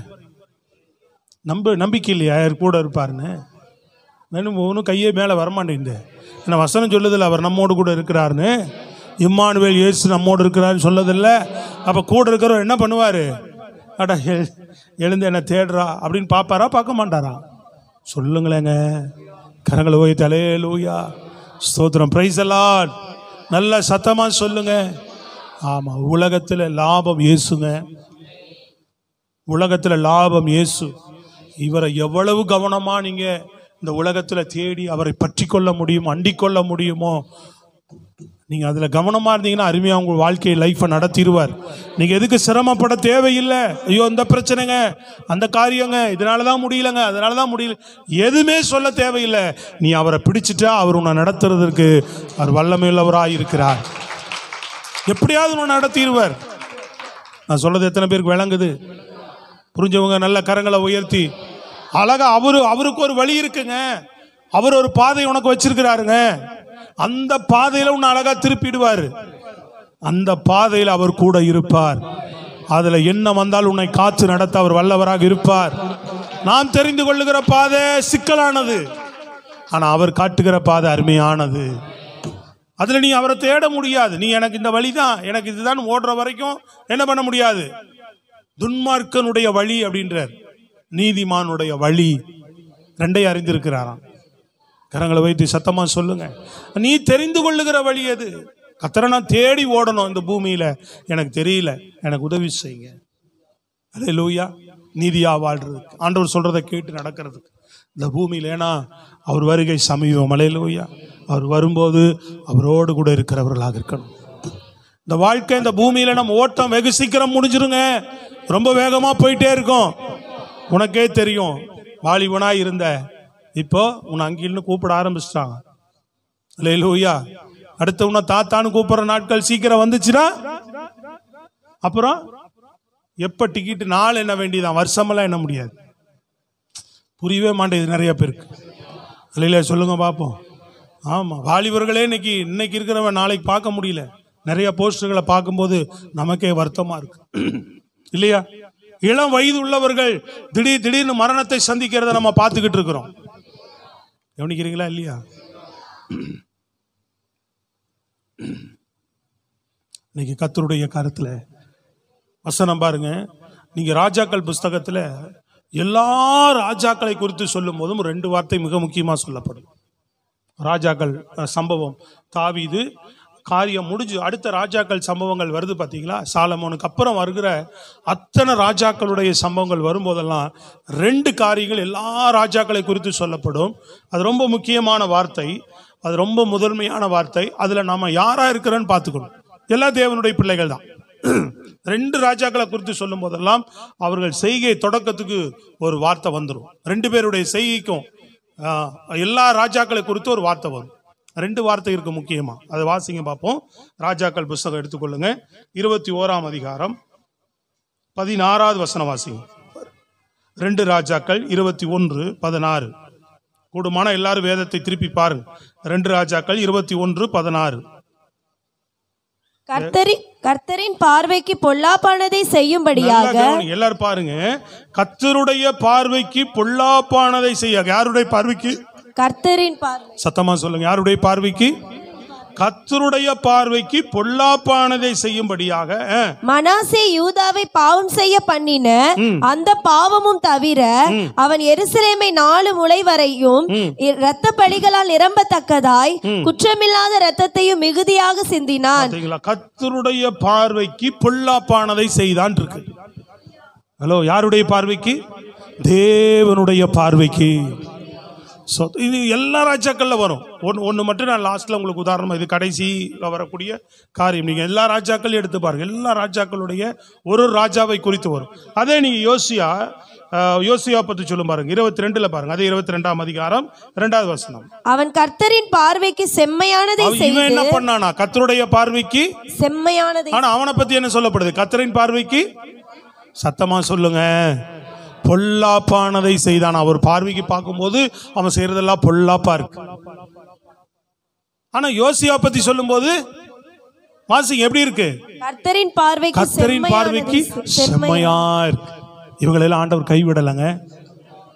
நம்பிக்கை இல்லையா யார் கூட இருப்பாருன்னு? வேணும் ஒன்றும் கையே மேலே வரமாட்டேங்குது. ஏன்னா வசனம் சொல்லுதில்ல அவர் நம்மோடு கூட இருக்கிறாருன்னு. இம்மானுவேல் இயேசு நம்மோடு இருக்கிறாருன்னு சொல்லதில்ல. அப்போ கூட இருக்கிறவர் என்ன பண்ணுவார்? அடா எழுந்து என்ன தேடுறா அப்படின்னு பார்ப்பாரா? பார்க்க மாட்டாரா? சொல்லுங்களேங்க. கரங்களை உயர்த்தி அல்லேலூயா ஸ்தோத்திரம். Price the Lord. நல்ல சத்தமாக சொல்லுங்க. ஆமாம். உலகத்தில் லாபம் இயேசுங்க. உலகத்தில் லாபம் இயேசு. இவரை எவ்வளவு கவனமா நீங்க இந்த உலகத்துல தேடி அவரை பற்றி கொள்ள முடியும், அண்டிக் கொள்ள முடியுமோ, நீங்க அதுல கவனமா இருந்தீங்கன்னா அருமையா உங்க வாழ்க்கையை லைஃபை நடத்திடுவார். நீங்க எதுக்கு சிரமப்பட தேவையில்லை. ஐயோ இந்த பிரச்சனைங்க, அந்த காரியங்க, இதனாலதான் முடியலங்க, அதனாலதான் முடியல, எதுவுமே சொல்ல தேவையில்லை. நீ அவரை பிடிச்சிட்டா அவர் உன்னை நடத்துறதற்கு அவர் வல்லமையுள்ளவராக இருக்கிறார். எப்படியாவது உன்னை நடத்திடுவார். நான் சொல்றது எத்தனை பேருக்கு விளங்குது? புரிஞ்சவங்க நல்ல கரங்களை உயர்த்தி அழகா அவருக்கு ஒரு வழி இருக்குங்க. அவர் ஒரு பாதை உனக்கு வச்சிருக்கிறாருங்க. அந்த பாதையில உன்னை அழகா திருப்பிடுவார். அந்த பாதையில் அவர் கூட இருப்பார். அதுல என்ன வந்தால் உன்னை காத்து நடத்த அவர் வல்லவராக இருப்பார். நாம் தெரிந்து கொள்ளுகிற பாதை சிக்கலானது, ஆனா அவர் காட்டுகிற பாதை அருமையானது. அதுல நீ அவரை தேட முடியாது. நீ எனக்கு இந்த வழிதான், எனக்கு இதுதான் ஓடுற வரைக்கும் என்ன பண்ண முடியாது. துன்மார்க்கனுடைய வழி அப்படின்றார், நீதிமானுடைய வழி ரெண்டையும் அறிந்திருக்கிறாராம். கரங்களை வைத்து சத்தமா சொல்லுங்க. நீ தெரிந்து கொள்ளுகிற வழி எது? கர்த்தரை நான் தேடி ஓடணும் இந்த பூமியில, எனக்கு தெரியல, எனக்கு உதவி செய்யுங்க. அல்லேலூயா. நீதியா வாழ்றதுக்கு, ஆண்டவர் சொல்றதை கேட்டு நடக்கிறதுக்கு இந்த பூமியில. ஏன்னா அவர் வருகை சமீபம். அல்லேலூயா. அவர் வரும்போது அவரோடு கூட இருக்கிறவர்களாக இருக்கணும். இந்த வாழ்க்கை, இந்த பூமியில நம்ம ஓட்டம் வெகு சீக்கிரம் முடிஞ்சிருங்க. ரொம்ப வேகமா போயிட்டே இருக்கும். உனக்கே தெரியும், வாலிபனா இருந்த இப்போ உன்னை அங்கின்னு கூப்பிட ஆரம்பிச்சிட்டாங்க. அல்லேலூயா. அடுத்த உன்னை தாத்தான்னு கூப்பிடுற நாட்கள் சீக்கிரம் வந்துச்சுன்னா அப்புறம் எப்ப டிக்கெட் நாள் என்ன வேண்டியதான், வருஷமெல்லாம் என்ன முடியாது. புரியவே மாட்டேங்குது நிறைய பேருக்கு. இல்லையா? சொல்லுங்க பார்ப்போம். ஆமா, வாலிபர்களே இன்னைக்கு இருக்கிறவன் நாளைக்கு பார்க்க முடியல. நிறைய போஸ்டர்களை பார்க்கும்போது நமக்கே வருத்தமா இருக்கு. இல்லையா? இளம் வயது உள்ளவர்கள் திடீர்னு மரணத்தை சந்திக்கிறத நம்ம பார்த்துக்கிட்டு இருக்கிறோம். கவனிக்கிறீங்களா இல்லையா? இன்னைக்கு கர்த்தருடைய கருத்துல வசனம் பாருங்க. நீங்க ராஜாக்கள் புஸ்தகத்துல எல்லா ராஜாக்களை குறித்து சொல்லும் போதும் 2 வார்த்தை மிக முக்கியமா சொல்லப்படும். ராஜாக்கள் சம்பவம், தாவீது காரியம் முடிஞ்சு அடுத்த ராஜாக்கள் சம்பவங்கள் வருது பார்த்தீங்களா? சாலமோனுக்கு அப்புறம் வருகிற அத்தனை ராஜாக்களுடைய சம்பவங்கள் வரும்போதெல்லாம் 2 காரியங்கள் எல்லா ராஜாக்களை குறித்து சொல்லப்படும். அது ரொம்ப முக்கியமான வார்த்தை, அது ரொம்ப முதன்மையான வார்த்தை. அதில் நம்ம யாரா இருக்கிறோன்னு பார்த்துக்கணும். எல்லா தேவனுடைய பிள்ளைகள் தான். 2 ராஜாக்களை குறித்து சொல்லும் போதெல்லாம் அவர்கள் செய்கை தொடக்கத்துக்கு ஒரு வார்த்தை வந்துடும். 2 பேருடைய செய்கைக்கும் எல்லா ராஜாக்களை குறித்து ஒரு வார்த்தை வரும். 2 வார்த்தை இருக்கு முக்கியமா. அதை வாசிங்க பார்ப்போம். ராஜாக்கள் புஸ்தகம் எடுத்துக்கொள்ளுங்க. 21ஆம் அதிகாரம் 16வது வசனம் வாசிங்க. 2 ராஜாக்கள் 21:16. கூடுமான எல்லாரும் வேதத்தை திருப்பி பாருங்க. 2 ராஜாக்கள் 21:16. கர்த்தரின் பார்வைக்கு பொல்லாப்பானதை செய்யும்படியாக. எல்லாரும் பாருங்க. கர்த்தருடைய பார்வைக்கு பொல்லாப்பானதை செய்ய. யாருடைய பார்வைக்கு? கர்த்தரின் பார்வை. சத்தமா சொல்லுங்க. யாருடைய பார்வைக்கு? கர்த்தருடைய பார்வைக்கு பொல்லாப்பானதை செய்யும்படியாக. மனாசே யூதாவை பாவம் செய்ய பண்ணின அந்த பாவமும் தவிர அவன் எருசலேமை 4 முறை வரையும் இரத்த பலிகளால் நிரம்பத்தக்கதாய் குற்றமில்லாத இரத்தத்தையும் மிகுதியாக சிந்தினான். கர்த்தருடைய பார்வைக்கு பொல்லாப்பானதை செய்தான் இருக்கு. ஹலோ, யாருடைய பார்வைக்கு? தேவனுடைய பார்வைக்கு. இது எல்லா ராஜாக்கள்ல வரும். ஒன்று மட்டும் நான் லாஸ்ட்ல உங்களுக்கு உதாரணம், இது கடைசியில் வரக்கூடிய காரியம். நீங்க எல்லா ராஜாக்கள் எடுத்து பாருங்க. எல்லா ராஜாக்களுடைய ஒரு ராஜாவை குறித்து வரும். அதே நீங்க யோசியா பத்தி சொல்லும் பாருங்க. 22ல பாருங்க. அதே 22ஆம் அதிகாரம் 2வது வசனம். அவன் கர்த்தரின் பார்வைக்கு செம்மையானதை செய்து. என்ன பண்ணானா? கர்த்தருடைய பார்வைக்கு செம்மையானதை. ஆனா அவனை பத்தி என்ன சொல்லப்படுது? கர்த்தரின் பார்வைக்கு, சத்தமா சொல்லுங்க, பொல்லாப்பானதை செய்தான். அவர் பார்வைக்கு பார்க்கும்போது அவன் செய்யறதெல்லாம் பொல்லாப்பா இருக்கு. ஆனா யோசியா பத்தி சொல்லும் போது வாசிங்க, எப்படி இருக்கு? கர்த்தரின் பார்வைக்கு செம்மையா இருக்கு. இவங்களெல்லாம் ஆண்டவர் கைவிடலைங்க.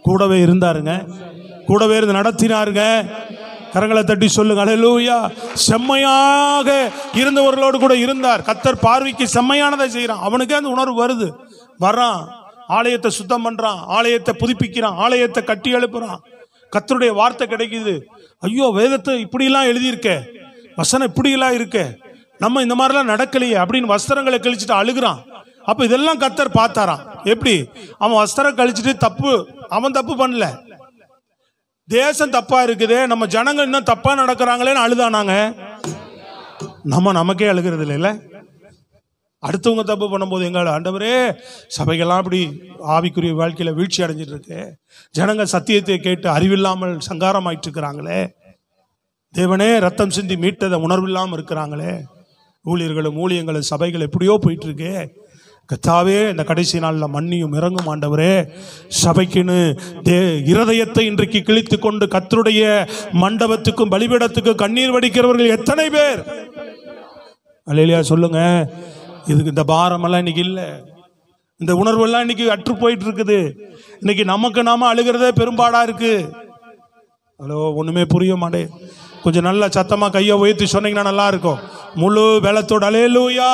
கூடவே இருந்தாருங்க, கூடவே இருந்து நடத்தினாருங்க. கரங்களை தட்டி சொல்லுங்க அல்லேலூயா. செம்மையாக இருந்தவர்களோடு கூட இருந்தார். கர்த்தர் பார்வைக்கு செம்மையானதை செய்யறான். அவனுக்கே அந்த உணர்வு வருது. வர்றான், ஆலயத்தை சுத்தம் பண்றான், ஆலயத்தை புதுப்பிக்கிறான், ஆலயத்தை கட்டி எழுப்புறான். கர்த்தருடைய வார்த்தை கிடைக்குது. ஐயோ, வேதத்தை இப்படிலாம் எழுதியிருக்க, வசனம் இப்படிலாம் இருக்க, நம்ம இந்த மாதிரிலாம் நடக்கலையே அப்படின்னு வஸ்திரங்களை கழிச்சுட்டு அழுகிறான். அப்ப இதெல்லாம் கர்த்தர் பார்த்தாராம். எப்படி? அவன் வஸ்திரம் கழிச்சுட்டு அவன் தப்பு பண்ணல, தேசம் தப்பா இருக்குதே, நம்ம ஜனங்கள் இன்னும் தப்பா நடக்கிறாங்களேன்னு அழுதானாங்க. நமக்கே அழுகிறது இல்லைல்ல. அடுத்தவங்க தப்பு பண்ணும்போது எங்கள் ஆண்டவரே, சபைகள்லாம் அப்படி ஆவிக்குரிய வாழ்க்கையில வீழ்ச்சி அடைஞ்சிட்டு இருக்கு, ஜனங்க சத்தியத்தை கேட்டு அறிவில்லாமல் சங்காரம் ஆயிட்டு இருக்கிறாங்களே, தேவனே ரத்தம் சிந்தி மீட்டதை உணர்வில்லாமல் இருக்கிறாங்களே, ஊழியர்களும் ஊழியங்களும் சபைகள் எப்படியோ போயிட்டு இருக்கு. கர்த்தாவே, இந்த கடைசி நாளில் மன்னியும் இறங்கும் ஆண்டவரே. சபைக்குன்னு இருதயத்தை இன்றைக்கு கிழித்து கொண்டு கர்த்தருடைய மண்டபத்துக்கும் பலிபீடத்துக்கும் கண்ணீர் வடிக்கிறவர்கள் எத்தனை பேர்? அல்லேலூயா சொல்லுங்க. இதுக்கு இந்த பாரமெல்லாம் இன்னைக்கு இல்லை. இந்த உணர்வெல்லாம் இன்னைக்கு அற்று போயிட்டு இருக்குது. இன்னைக்கு நமக்கு நாம அழுகிறதே பெரும்பாடா இருக்கு. ஹலோ, ஒண்ணுமே புரிய மாட்டேன். கொஞ்சம் நல்லா சத்தமா கையை உயர்த்தி சொன்னீங்கன்னா நல்லா இருக்கும். முழு பலத்தோட அல்லேலூயா.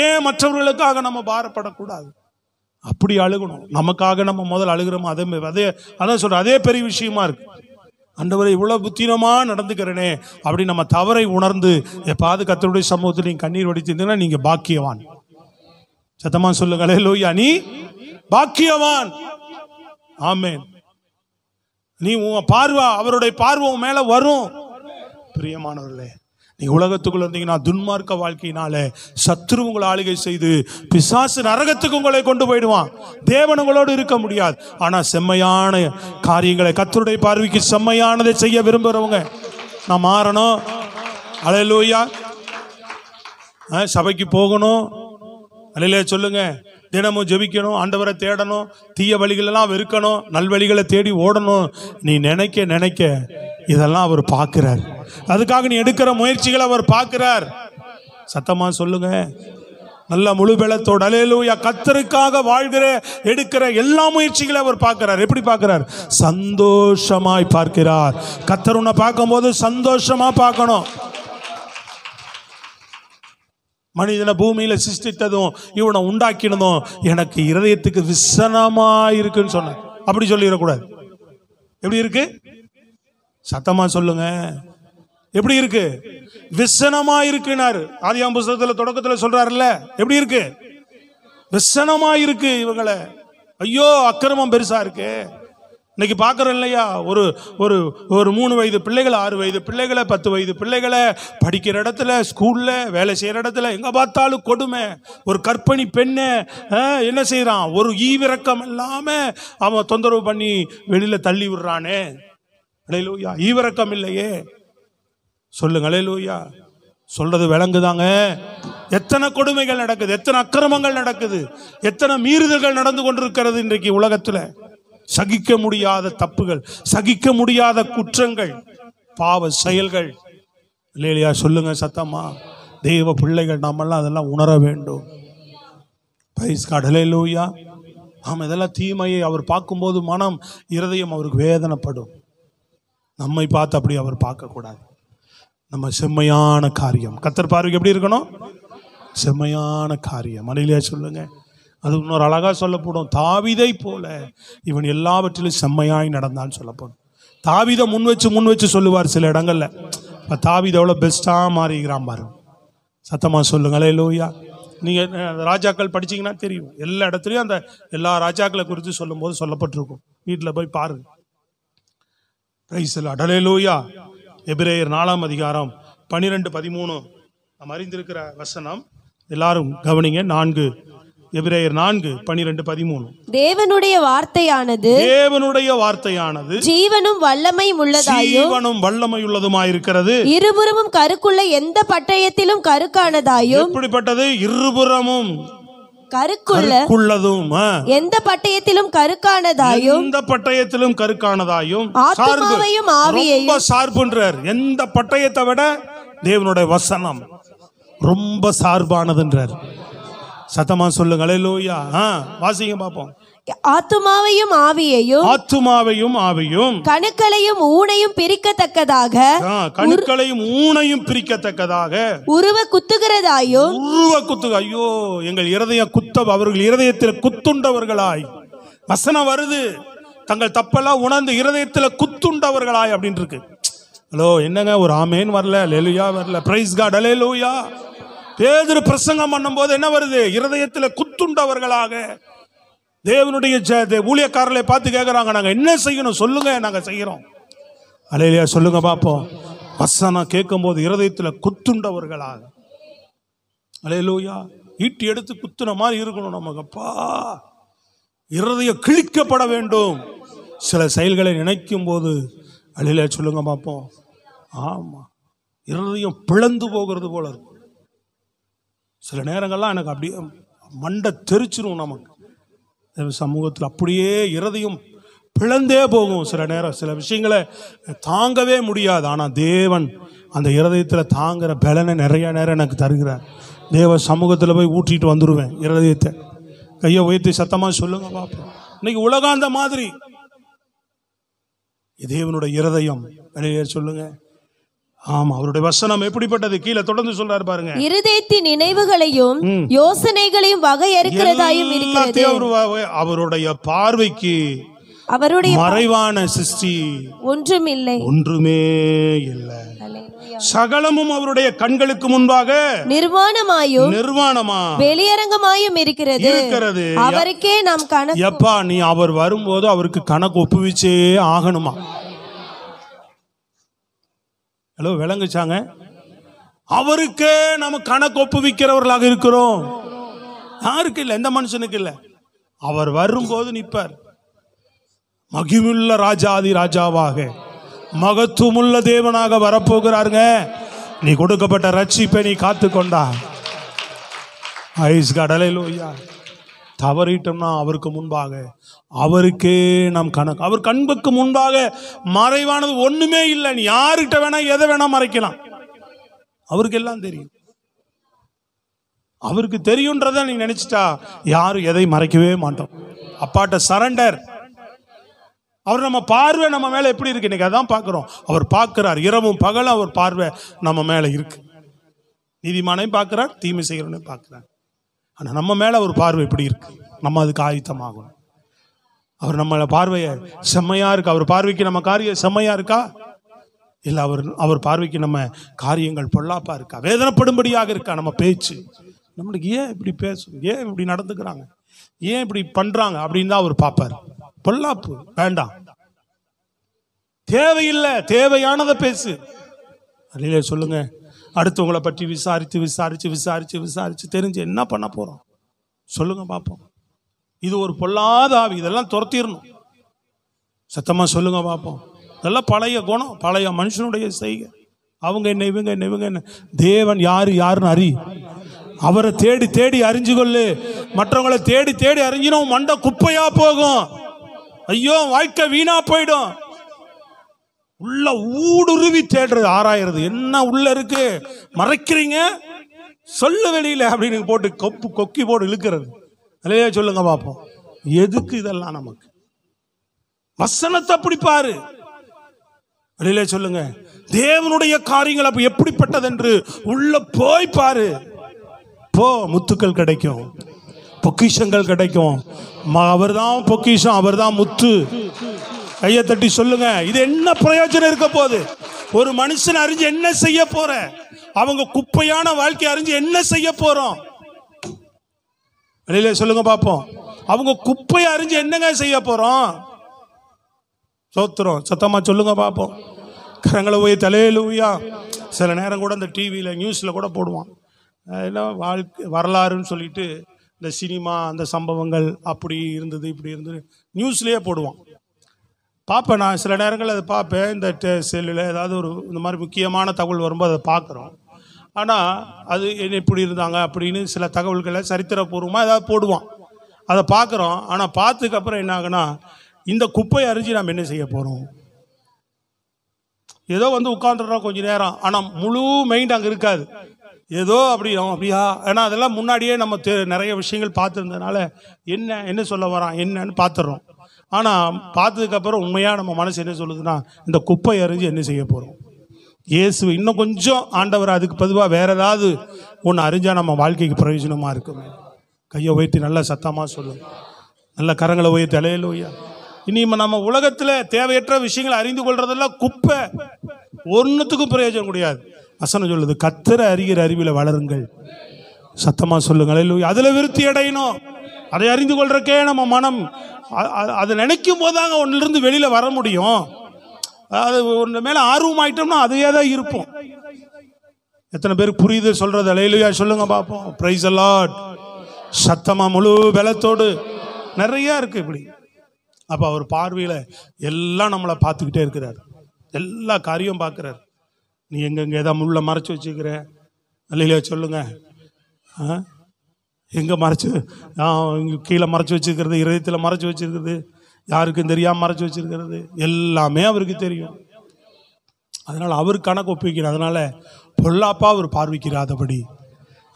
ஏன் மற்றவர்களுக்காக நம்ம பாரப்படக்கூடாது? அப்படி அழுகணும். நமக்காக நம்ம முதல் அழுகிறோமோ அதான் சொல்ற, அதே பெரிய விஷயமா இருக்கு. ஆண்டவரே இவ்வளவு புத்தீனமா நடந்துக்கிறனே அப்படி நம்ம தவறை உணர்ந்து எப்பாவது கர்த்தருடைய சமூகத்தில் நீங்க கண்ணீர் வடித்தீங்கன்னா நீங்க பாக்கியவான். சத்தமா சொல்லுங்க அல்லேலூயா, நீ பாக்கியவான். ஆமென். நீ உன் பார்வை, அவருடைய பார்வை உன் மேல வரும். பிரியமானவர்களே, நீ உலகத்துக்குள்ள இருந்தீங்கன்னா துன்மார்க்க வாழ்க்கையினால சத்துரு உங்களை ஆளுகை செய்து பிசாசு நரகத்துக்கு உங்களை கொண்டு போயிடுவான். தேவன் உங்களோடு இருக்க முடியாது. ஆனா செம்மையான காரியங்களை, கர்த்தருடைய பார்வைக்கு செம்மையானதை செய்ய விரும்புறவங்க நான் மாறணும். அல்லேலூயா. சபைக்கு போகணும். அல்லேலூயா சொல்லுங்க. தினமும் ஜெபிக்கணும், ஆண்டவரை தேடணும், தீய வழிகளெல்லாம் வெறுக்கணும், நல்வழிகளை தேடி ஓடணும். நீ நினைக்க நினைக்க இதெல்லாம் அவர் பார்க்கிறார். அதுக்காக நீ எடுக்கிற முயற்சிகளை அவர் பார்க்கிறார். சத்தமா சொல்லுங்க, நல்ல முழு பலத்தோடு. அல்லேலூயா. கர்த்தருக்காக வாழ்கிற எடுக்கிற எல்லா முயற்சிகளை அவர் பார்க்கிறார். எப்படி பார்க்கிறார்? சந்தோஷமாய் பார்க்கிறார். கர்த்தர் உன்னை பார்க்கும்போது சந்தோஷமா பார்க்கணும். மனிதனை பூமியில சிருஷ்டித்ததும் இவனை உண்டாக்கினதும் எனக்கு இருதயத்துக்கு விசனமா இருக்குன்னு சொன்ன. அப்படி சொல்லிடக்கூடாது. எப்படி இருக்கு? சத்தமா சொல்லுங்க. எப்படி இருக்கு? விசனமா இருக்குனாரு. ஆதியாகம புத்தகத்துல தொடக்கத்துல சொல்றாருல்ல, எப்படி இருக்கு? விசனமா இருக்கு. இவங்களை ஐயோ அக்கிரமம் பெருசா இருக்கு. இன்னைக்கு பார்க்குறோம் இல்லையா, ஒரு ஒரு ஒரு 3 வயது பிள்ளைகளை, 6 வயது பிள்ளைகளை, 10 வயது பிள்ளைகளை படிக்கிற இடத்துல, ஸ்கூலில் வேலை செய்கிற இடத்துல எங்கே பார்த்தாலும் கொடுமை. ஒரு கர்ப்பிணி பெண்ணை என்ன செய்கிறான்? ஒரு ஈவிரக்கம் இல்லாமல் அவன் தொந்தரவு பண்ணி வெளியில் தள்ளி விடுறானே. அல்லேலூயா. ஈவிரக்கம் இல்லையே. சொல்லுங்க அல்லேலூயா. சொல்றது விளங்குதாங்க. எத்தனை கொடுமைகள் நடக்குது, எத்தனை அக்கிரமங்கள் நடக்குது, எத்தனை மீறுதல்கள் நடந்து கொண்டிருக்கிறது இன்றைக்கு உலகத்தில். சகிக்க முடியாத தப்புகள், சகிக்க முடியாத குற்றங்கள், பாவ செயல்கள். இல்லையா? சொல்லுங்க சத்தமா. தெய்வ பிள்ளைகள் நாமெல்லாம் அதெல்லாம் உணர வேண்டும். Praise God. அல்லேலூயா. ஆமாம், இதெல்லாம் தீமையை அவர் பார்க்கும்போது மனம், இருதயம் அவருக்கு வேதனைப்படும். நம்மை பார்த்து அப்படி அவர் பார்க்கக்கூடாது. நம்ம செம்மையான காரியம், கர்த்தர் பார்வைக்கு எப்படி இருக்கணும்? செம்மையான காரியம். அல்லேலூயா சொல்லுங்க. அது இன்னொரு அழகா சொல்லப்படும். தாவீதை போல இவன் எல்லாவற்றிலும் செம்மையாய் நடந்தான்னு சொல்லப்படும். தாவீதை முன் வச்சு சொல்லுவார் சில இடங்கள்ல. தாவீதை எவ்வளோ பெஸ்ட்டாக மாறிக்கிறான் பாரு. சத்தமா சொல்லுங்க அல்லேலூயா. நீங்கள் ராஜாக்கள் படிச்சீங்கன்னா தெரியும். எல்லா இடத்துலையும் அந்த எல்லா ராஜாக்களை குறித்து சொல்லும் போது சொல்லப்பட்டிருக்கும். வீட்டில் போய் பாருங்க. Praise the lord. அல்லேலூயா. எபிரேயர் 4ஆம் அதிகாரம் 12-13 நாம் அறிந்திருக்கிற வசனம். எல்லாரும் கவனிங்க. 4 எபிரேயர் 4:12-13. தேவனுடைய வார்த்தையானது ஜீவனும் வல்லமையுள்ளதுமாயிருக்கிறது, இருபுறமும் கருக்குள்ள எந்த பட்டயத்திலும் கருக்கானதாயும். எப்படிப்பட்டது? இருபுறமும் கருக்குள்ளதும் எந்த பட்டயத்திலும் கருக்கானதாயும், ஆத்துமாவையும் ஆவியையும். சார்புன்றார். எந்த பட்டயத்தை விட தேவனுடைய வசனம் ரொம்ப சார்பானதுன்றார். சத்தமா சொல்லுங்க அல்லேலூயா. வாசிங்க பாப்போம். ஆத்துமாவையும் ஆவியையும் கணுக்களையும் ஊனையும் பிரிக்கத்தக்கதாக உருவ குத்துகிறதாயும். ஐயோ, எங்கள் இருதயம் அவர்கள் இருதயத்தில் குத்துண்டவர்களாய். வசனம் வருது, தங்கள் தப்பெல்லாம் உணர்ந்து இருதயத்தில் குத்துண்டவர்களாய் அப்படின்னு இருக்கு. ஹலோ, என்னங்க ஒரு ஆமேன் வரல, அல்லேலூயா வரல. Praise God. அல்லேலூயா. பேதுரு பிரசங்கம் பண்ணும் போது என்ன வருது? இருதயத்தில் குத்துண்டவர்களாக. தேவனுடைய ஊழியக்காரர்களை பார்த்து கேட்குறாங்க, நாங்கள் என்ன செய்யணும் சொல்லுங்க, நாங்கள் செய்கிறோம். அல்லேலூயா சொல்லுங்க பார்ப்போம். வசனம் கேட்கும் போது இருதயத்தில் குத்துண்டவர்களாக. அல்லேலூயா. ஈட்டி எடுத்து குத்துன மாதிரி இருக்கணும் நமக்கு. அப்பா, இருதயம் கிழிக்கப்பட வேண்டும். சில செயல்களை நினைக்கும் போது அல்லேலூயா சொல்லுங்க பார்ப்போம். ஆமாம், இருதயம் பிளந்து போகிறது போல இருக்கும். சில நேரங்கள்லாம் எனக்கு அப்படியே மண்டை தெரிச்சிரும். நமக்கு சமூகத்தில் அப்படியே இருதயம் பிளந்தே போகும். சில நேரம் சில விஷயங்களை தாங்கவே முடியாது. ஆனால் தேவன் அந்த இருதயத்தில் தாங்குற பலனை நிறைய நேரம் எனக்கு தருகிறார். தேவ சமூகத்தில் போய் ஊற்றிட்டு வந்துடுவேன் இருதயத்தை. கையை உயர்த்தி சத்தமாக சொல்லுங்க பார்ப்போம். இன்னைக்கு உலகம் அந்த மாதிரி. தேவனுடைய இருதயம் சொல்லுங்க. ஆமா, அவருடைய வசனம் எப்படிப்பட்டது? கீழே தொடர்ந்து சொல்றாரு பாருங்க. இருதயத்தின் நினைவுகளையும் யோசனைகளையும் வகையறுக்கிறதாயும் இருக்கிறது. அவருடைய பார்வைக்கு அவருடைய மறைவான சிருஷ்டி ஒன்றுமில்லை. ஒன்றுமே இல்லை. அல்லேலூயா. சகலமும் அவருடைய கண்களுக்கு முன்பாக நிர்வாணமாயும் நிர்வாணமா வெளியரங்கமாயும் இருக்கிறது. இருக்கிறது. அவருக்கே நாம் கணக்கு. எப்பா நீ அவர் வரும்போது அவருக்கு கணக்கு ஒப்புவிச்சே ஆகணுமா? ஹலோ, விளங்குச்சாங்க? அவருக்கே நம்ம கணக்கு ஒப்புவிக்கிறவர்களாக இருக்கிறோம். யாருக்கு இல்லை? எந்த மனுஷனுக்கு இல்லை. அவர் வரும்போது நிற்பார். மகிமுள்ள ராஜாதி ராஜாவாக மகத்துவமுள்ள தேவனாக வரப்போகிறாருங்க. நீ கொடுக்கப்பட்ட ரட்சிப்பை நீ காத்து கொண்டா ஐஸ் கடலையிலோயா தவறிட்டோம்னா அவருக்கு முன்பாக அவருக்கே நம் கணக்கு. அவர் கண்புக்கு முன்பாக மறைவானது ஒண்ணுமே இல்லை. நீ யாருக்கிட்ட வேணா எதை வேணா மறைக்கலாம். அவருக்கு எல்லாம் தெரியும். அவருக்கு தெரியும்ன்றத நீ நினைச்சிட்டா யாரும் எதை மறைக்கவே மாட்டோம். அப்பாட்ட சரண்டர். அவர் நம்ம பார்வை நம்ம மேல எப்படி இருக்கு இன்னைக்கு அதான் பார்க்கிறோம். அவர் பார்க்கிறார். இரவும் பகலும் அவர் பார்வை நம்ம மேல இருக்கு. நீதிமானையும் பார்க்கிறார், தீமை செய்கிறவனையும் பார்க்கிறார். ஆனா நம்ம மேல ஒரு பார்வை எப்படி இருக்கு? நம்ம அதுக்கு ஆயத்தமாகணும். அவர் நம்மள பார்வையை செம்மையா இருக்கு. அவர் பார்வைக்கு நம்ம காரியம் செம்மையா இருக்கா? இல்ல அவர் பார்வைக்கு நம்ம காரியங்கள் பொல்லாப்பா இருக்கா? வேதனைப்படும்படியாக இருக்கா நம்ம பேச்சு? நம்மளுக்கு ஏன் இப்படி பேசும், ஏன் இப்படி நடந்துக்கிறாங்க, ஏன் இப்படி பண்றாங்க அப்படின்னு தான் அவர் பார்ப்பார். பொல்லாப்பு வேண்டாம், தேவையில்லை, தேவையானதை பேசு. அதிலே சொல்லுங்க. அடுத்தவங்களை பற்றி விசாரித்து விசாரித்து விசாரித்து விசாரித்து தெரிஞ்சு என்ன பண்ண போறோம் சொல்லுங்க பார்ப்போம். இது ஒரு பொல்லாத ஆவி. இதெல்லாம் துரத்திடணும். சத்தமா சொல்லுங்க பார்ப்போம். இதெல்லாம் பழைய குணம், பழைய மனுஷனுடைய செய்கை. அவங்க என்ன, இவங்க என்ன, இவங்க என்ன. தேவன் யாருன்னு அறி. அவரை தேடி தேடி அறிஞ்சு கொள்ளு. மற்றவங்களை தேடி தேடி அறிஞ்சினோம் மண்டை குப்பையா போகும். ஐயோ, வாழ்க்கை வீணா போயிடும். உள்ள ஊடுருவி தேடுறது, ஆராயிறது. என்ன உள்ள இருக்கு மறைக்கிறீங்க, சொல்ல வெளியில அப்படின்னு போட்டு கொக்கி போட்டு இழுக்கிறது. அதிலே சொல்லுங்க பார்ப்போம். எதுக்கு இதெல்லாம் நமக்கு? வசனத்தை அப்படி பாரு. வெளியில சொல்லுங்க. தேவனுடைய காரியங்கள் அப்ப எப்படிப்பட்டது என்று உள்ள போய் பாரு. போ, முத்துக்கள் கிடைக்கும், பொக்கிஷங்கள் கிடைக்கும். அவர் தான் பொக்கிஷம், அவர் தான் முத்து. கையை தட்டி சொல்லுங்க. இது என்ன பிரயோஜனம் இருக்க போகுது? ஒரு மனுஷன் அறிஞ்சு என்ன செய்ய போற? அவங்க குப்பையான வாழ்க்கை அறிஞ்சு என்ன செய்ய போறோம்? வெளியில சொல்லுங்க பார்ப்போம். அவங்க குப்பையை அறிஞ்சு என்னங்க செய்ய போறோம்? சோத்திரம். சத்தமா சொல்லுங்க பார்ப்போம். கரங்களை போய் தலையிலுயா. சில நேரம் கூட இந்த டிவியில் நியூஸில் கூட போடுவான். என்ன வாழ்க்கை வரலாறுன்னு சொல்லிட்டு இந்த சினிமா அந்த சம்பவங்கள் அப்படி இருந்தது இப்படி இருந்தது நியூஸ்லேயே போடுவான். பார்ப்பேன் நான் சில நேரங்கள் அதை பார்ப்பேன். இந்த செல்லில் ஏதாவது ஒரு இந்த மாதிரி முக்கியமான தகவல் வரும்போது அதை பார்க்குறோம். ஆனால் அது என்ன இப்படி இருந்தாங்க அப்படின்னு சில தகவல்களை சரித்திரபூர்வமாக ஏதாவது போடுவான். அதை பார்க்குறோம். ஆனால் பார்த்ததுக்கப்புறம் என்ன ஆகுனா, இந்த குப்பையை அறிஞ்சு நம்ம என்ன செய்ய போகிறோம்? ஏதோ உட்காந்துடுறோம் கொஞ்ச நேரம். ஆனால் முழு மைண்ட் அங்கே இருக்காது. ஏதோ அப்படியா. ஏன்னா அதெல்லாம் முன்னாடியே நம்ம நிறைய விஷயங்கள் பார்த்துருந்ததுனால என்ன சொல்ல வரான் என்னன்னு பார்த்துடுறோம். ஆனால் பார்த்ததுக்கப்புறம் உண்மையாக நம்ம மனசு என்ன சொல்லுதுன்னா, இந்த குப்பை அறிஞ்சு என்ன செய்ய போகிறோம்? இயேசு இன்னும் கொஞ்சம் ஆண்டவர் அதுக்கு பொதுவாக வேற ஏதாவது ஒன்று அறிஞ்சால் நம்ம வாழ்க்கைக்கு பிரயோஜனமாக இருக்குமே. கையை உயர்த்தி நல்லா சத்தமாக சொல்லுங்க. நல்ல கரங்களை உயர்த்தி தலையில உயா. இனி நம்ம உலகத்தில் தேவையற்ற விஷயங்களை அறிந்து கொள்றதெல்லாம் குப்பை. ஒன்றுத்துக்கும் பிரயோஜனம் கிடையாது. வசனம் சொல்லுது, கர்த்தரை அறிகிற அறிவில் வளருங்கள். சத்தமா சொல்லுங்கள். அதுல விருத்தி அடையணும். அதை அறிந்து கொள்றக்கே நம்ம மனம் அதை நினைக்கும் போதாங்க ஒன்னிலிருந்து வெளியில வர முடியும். அது ஒன்று மேல ஆர்வம் ஆயிட்டோம்னா அதையே தான் இருப்போம். எத்தனை பேருக்கு புரியுது சொல்றது? அல்லேலூயா சொல்லுங்க பார்ப்போம். Price the Lord. சத்தமா முழு பலத்தோடு நிறைய இருக்கு இப்படி. அப்ப அவர் பார்வையில எல்லாம் நம்மளை பார்த்துக்கிட்டே இருக்கிறார். எல்லா காரியம் பார்க்கிறார். நீ எங்கெங்க ஏதாவது முள்ள மறைச்சு வச்சுக்கிற? அல்லேலூயா சொல்லுங்க. எங்கே மறைச்சு, கீழே மறைச்சு வச்சுருக்கிறது, இதயத்தில் மறைச்சு வச்சுருக்கிறது, யாருக்கும் தெரியாமல் மறைச்சு வச்சுருக்கிறது எல்லாமே அவருக்கு தெரியும். அதனால் அவர் கணக்கு ஒப்பிக்கிறார். அதனால் பொல்லாப்பா அவர் பார்வைக்கிறாதபடி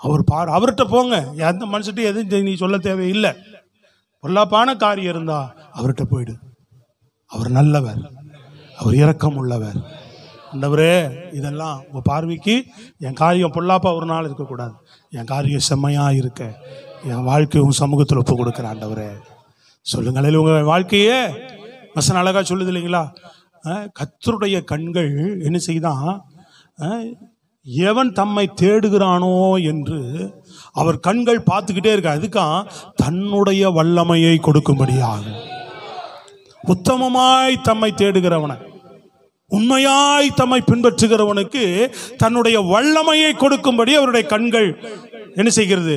அவர்கிட்ட போங்க. எந்த மனுஷட்டும் எதுவும் நீ சொல்ல தேவையில்லை. பொல்லாப்பான காரியம் இருந்தால் அவர்கிட்ட போயிடு. அவர் நல்லவர், அவர் இரக்கம் உள்ளவர். ஆண்டவரே, இதெல்லாம் உங்கள் பார்வைக்கு என் காரியம் பொல்லாப்பா ஒரு நாள் இருக்கக்கூடாது. என் காரியம் செம்மையாக இருக்க என் வாழ்க்கையை உங்கள் சமூகத்தில் ஒப்பு கொடுக்குற ஆண்டவரே சொல்லுங்களேன். உங்கள் வாழ்க்கையே வசனம் அழகா சொல்லுது இல்லைங்களா? கர்த்தருடைய கண்கள் என்ன செய்தான்? எவன் தம்மை தேடுகிறானோ என்று அவர் கண்கள் பார்த்துக்கிட்டே இருக்க. அதுக்காக தன்னுடைய வல்லமையை கொடுக்கும்படியாக உத்தமமாய் தம்மை தேடுகிறவனை, உண்மையாய் தம்மை பின்பற்றுகிறவனுக்கு தன்னுடைய வல்லமையை கொடுக்கும்படி அவருடைய கண்கள் என்ன செய்கிறது?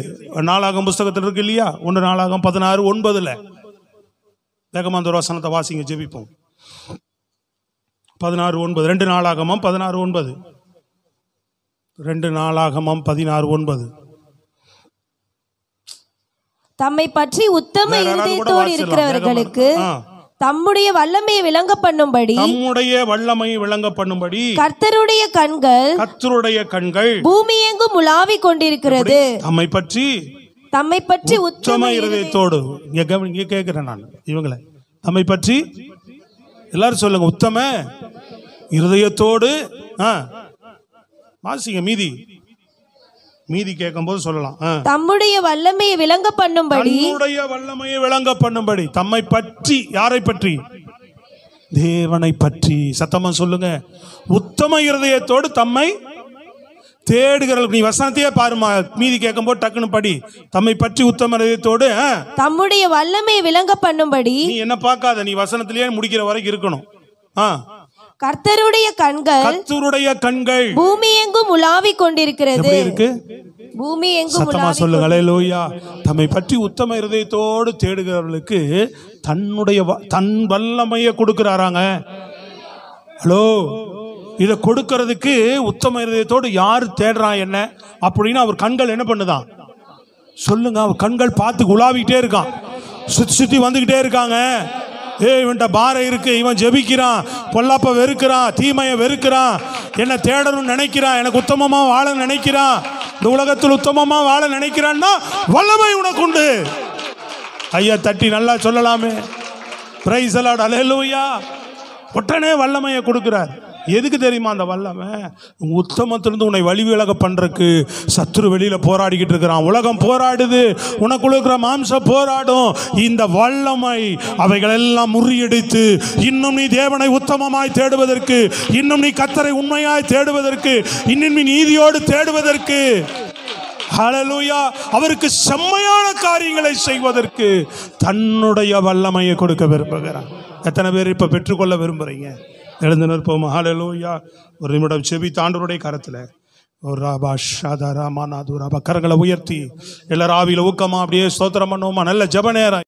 நாளாகம் புஸ்தகத்தில் இருக்கு இல்லையா? 1 நாளாகம் 16:9. வேகமா அந்த வசனத்தை வாசிங்க, ஜெபிப்போம். 16:9. 2 நாளாகமம் 16:9. 2 நாளாகமம் 16:9. தம்மை பற்றி உத்தம இருதயத்தோடு இருக்கிறவர்களுக்கு தம்முடைய வல்லமையை விளங்க பண்ணும்படி, தம்முடைய வல்லமையை விளங்க பண்ணும்படி கர்த்தருடைய கண்கள் பூமி எங்கும் உலாவிக் கொண்டிருக்கிறது. தம்மை பற்றி உத்தம இருதயத்தோடு. இங்க கேட்கிறேன் நான் இவங்களை, தம்மை பற்றி எல்லாரும் சொல்லுங்க, உத்தம இருதயத்தோடு. வாசிங்க மீதி கேட்கும் போது சொல்லலாம். தம்முடைய வல்லமையை விளங்க பண்ணும்படி, தம்மை பற்றி. யாரை பற்றி? தேவனை பற்றி. சத்தமா சொல்லுங்க. உத்தம இருதயத்தோடு தம்மை தேடுகிறவர்கள். நீ வசனத்தையே பாருமா, மீதி கேட்கும் போது டக்குன்னு படி. தம்மை பற்றி உத்தம இருதயத்தோடு தம்முடைய வல்லமையை விளங்க பண்ணும்படி. நீ என்ன பார்க்காத, நீ வசனத்திலேயே முடிக்கிற வரைக்கும் இருக்கணும். கர்த்தருடைய கண்கள் பூமி எங்கும் உலாவிக் கொண்டிருக்கிறது. பூமி எங்கும் சத்தமா சொல்லுங்க அல்லேலூயா. தம்மை பற்றி உத்தம இருதயத்தோடு தேடுகிறவர்களுக்கு தன் வல்லமையை கொடுக்கிறாராங்க. ஹலோ, இதை கொடுக்கறதுக்கு உத்தம இருதயத்தோடு யார் தேடுறான் என்ன அப்படின்னு அவர் கண்கள் என்ன பண்ணுதான் சொல்லுங்க. அவர் கண்கள் பார்த்து உலாவிக்கிட்டே இருக்கான், சுத்தி வந்துகிட்டே இருக்காங்க. இவன்ட்ட பாரம் இருக்கு, இவன் ஜெபிக்கிறான், பொல்லாப்ப வெறுக்கிறான், தீமையை வெறுக்கிறான், என்ன தேடணும்னு நினைக்கிறான், எனக்கு உத்தமமா வாழ நினைக்கிறான், இந்த உலகத்தில் உத்தமமா வாழ நினைக்கிறான்னா வல்லமை உனக்கு உண்டு. ஐயா தட்டி நல்லா சொல்லலாமே. பிரைஸ் தி லார்ட், அல்லேலூயா. உடனே வல்லமையை கொடுக்கிறார். எதுக்கு தெரியுமா அந்த வல்லமை? உத்தமத்திலிருந்து உன்னை வழி விலக பண்றதுக்கு. சத்துரு வெளியில போராடிக்கிட்டு இருக்கிறான், உலகம் போராடுது, உனக்குள்ள இருக்கிற மாம்சம் போராடும். இந்த வல்லமை அவைகள் எல்லாம் முறியடித்து இன்னும் நீ தேவனை உத்தமமாய் தேடுவதற்கு, இன்னும் நீ கர்த்தரை உண்மையாய் தேடுவதற்கு, இன்னும் நீ நீதியோடு தேடுவதற்கு, ஹல்லேலூயா, அவருக்கு செம்மையான காரியங்களை செய்வதற்கு தன்னுடைய வல்லமையை கொடுக்க விரும்புகிறார். எத்தனை பேர் இப்ப பெற்றுக்கொள்ள விரும்புறீங்க? எழுந்து நிற்போம். ஹல்லேலூயா. ஒரு நிமிடம் செபித்து ஆண்டவருடைய கரத்தில் கரங்களை உயர்த்தி எல்லாரும் ஆவியில ஊக்கமா அப்படியே ஸ்தோத்திரம் பண்ணுவோமா? நல்ல ஜெப நேரம்.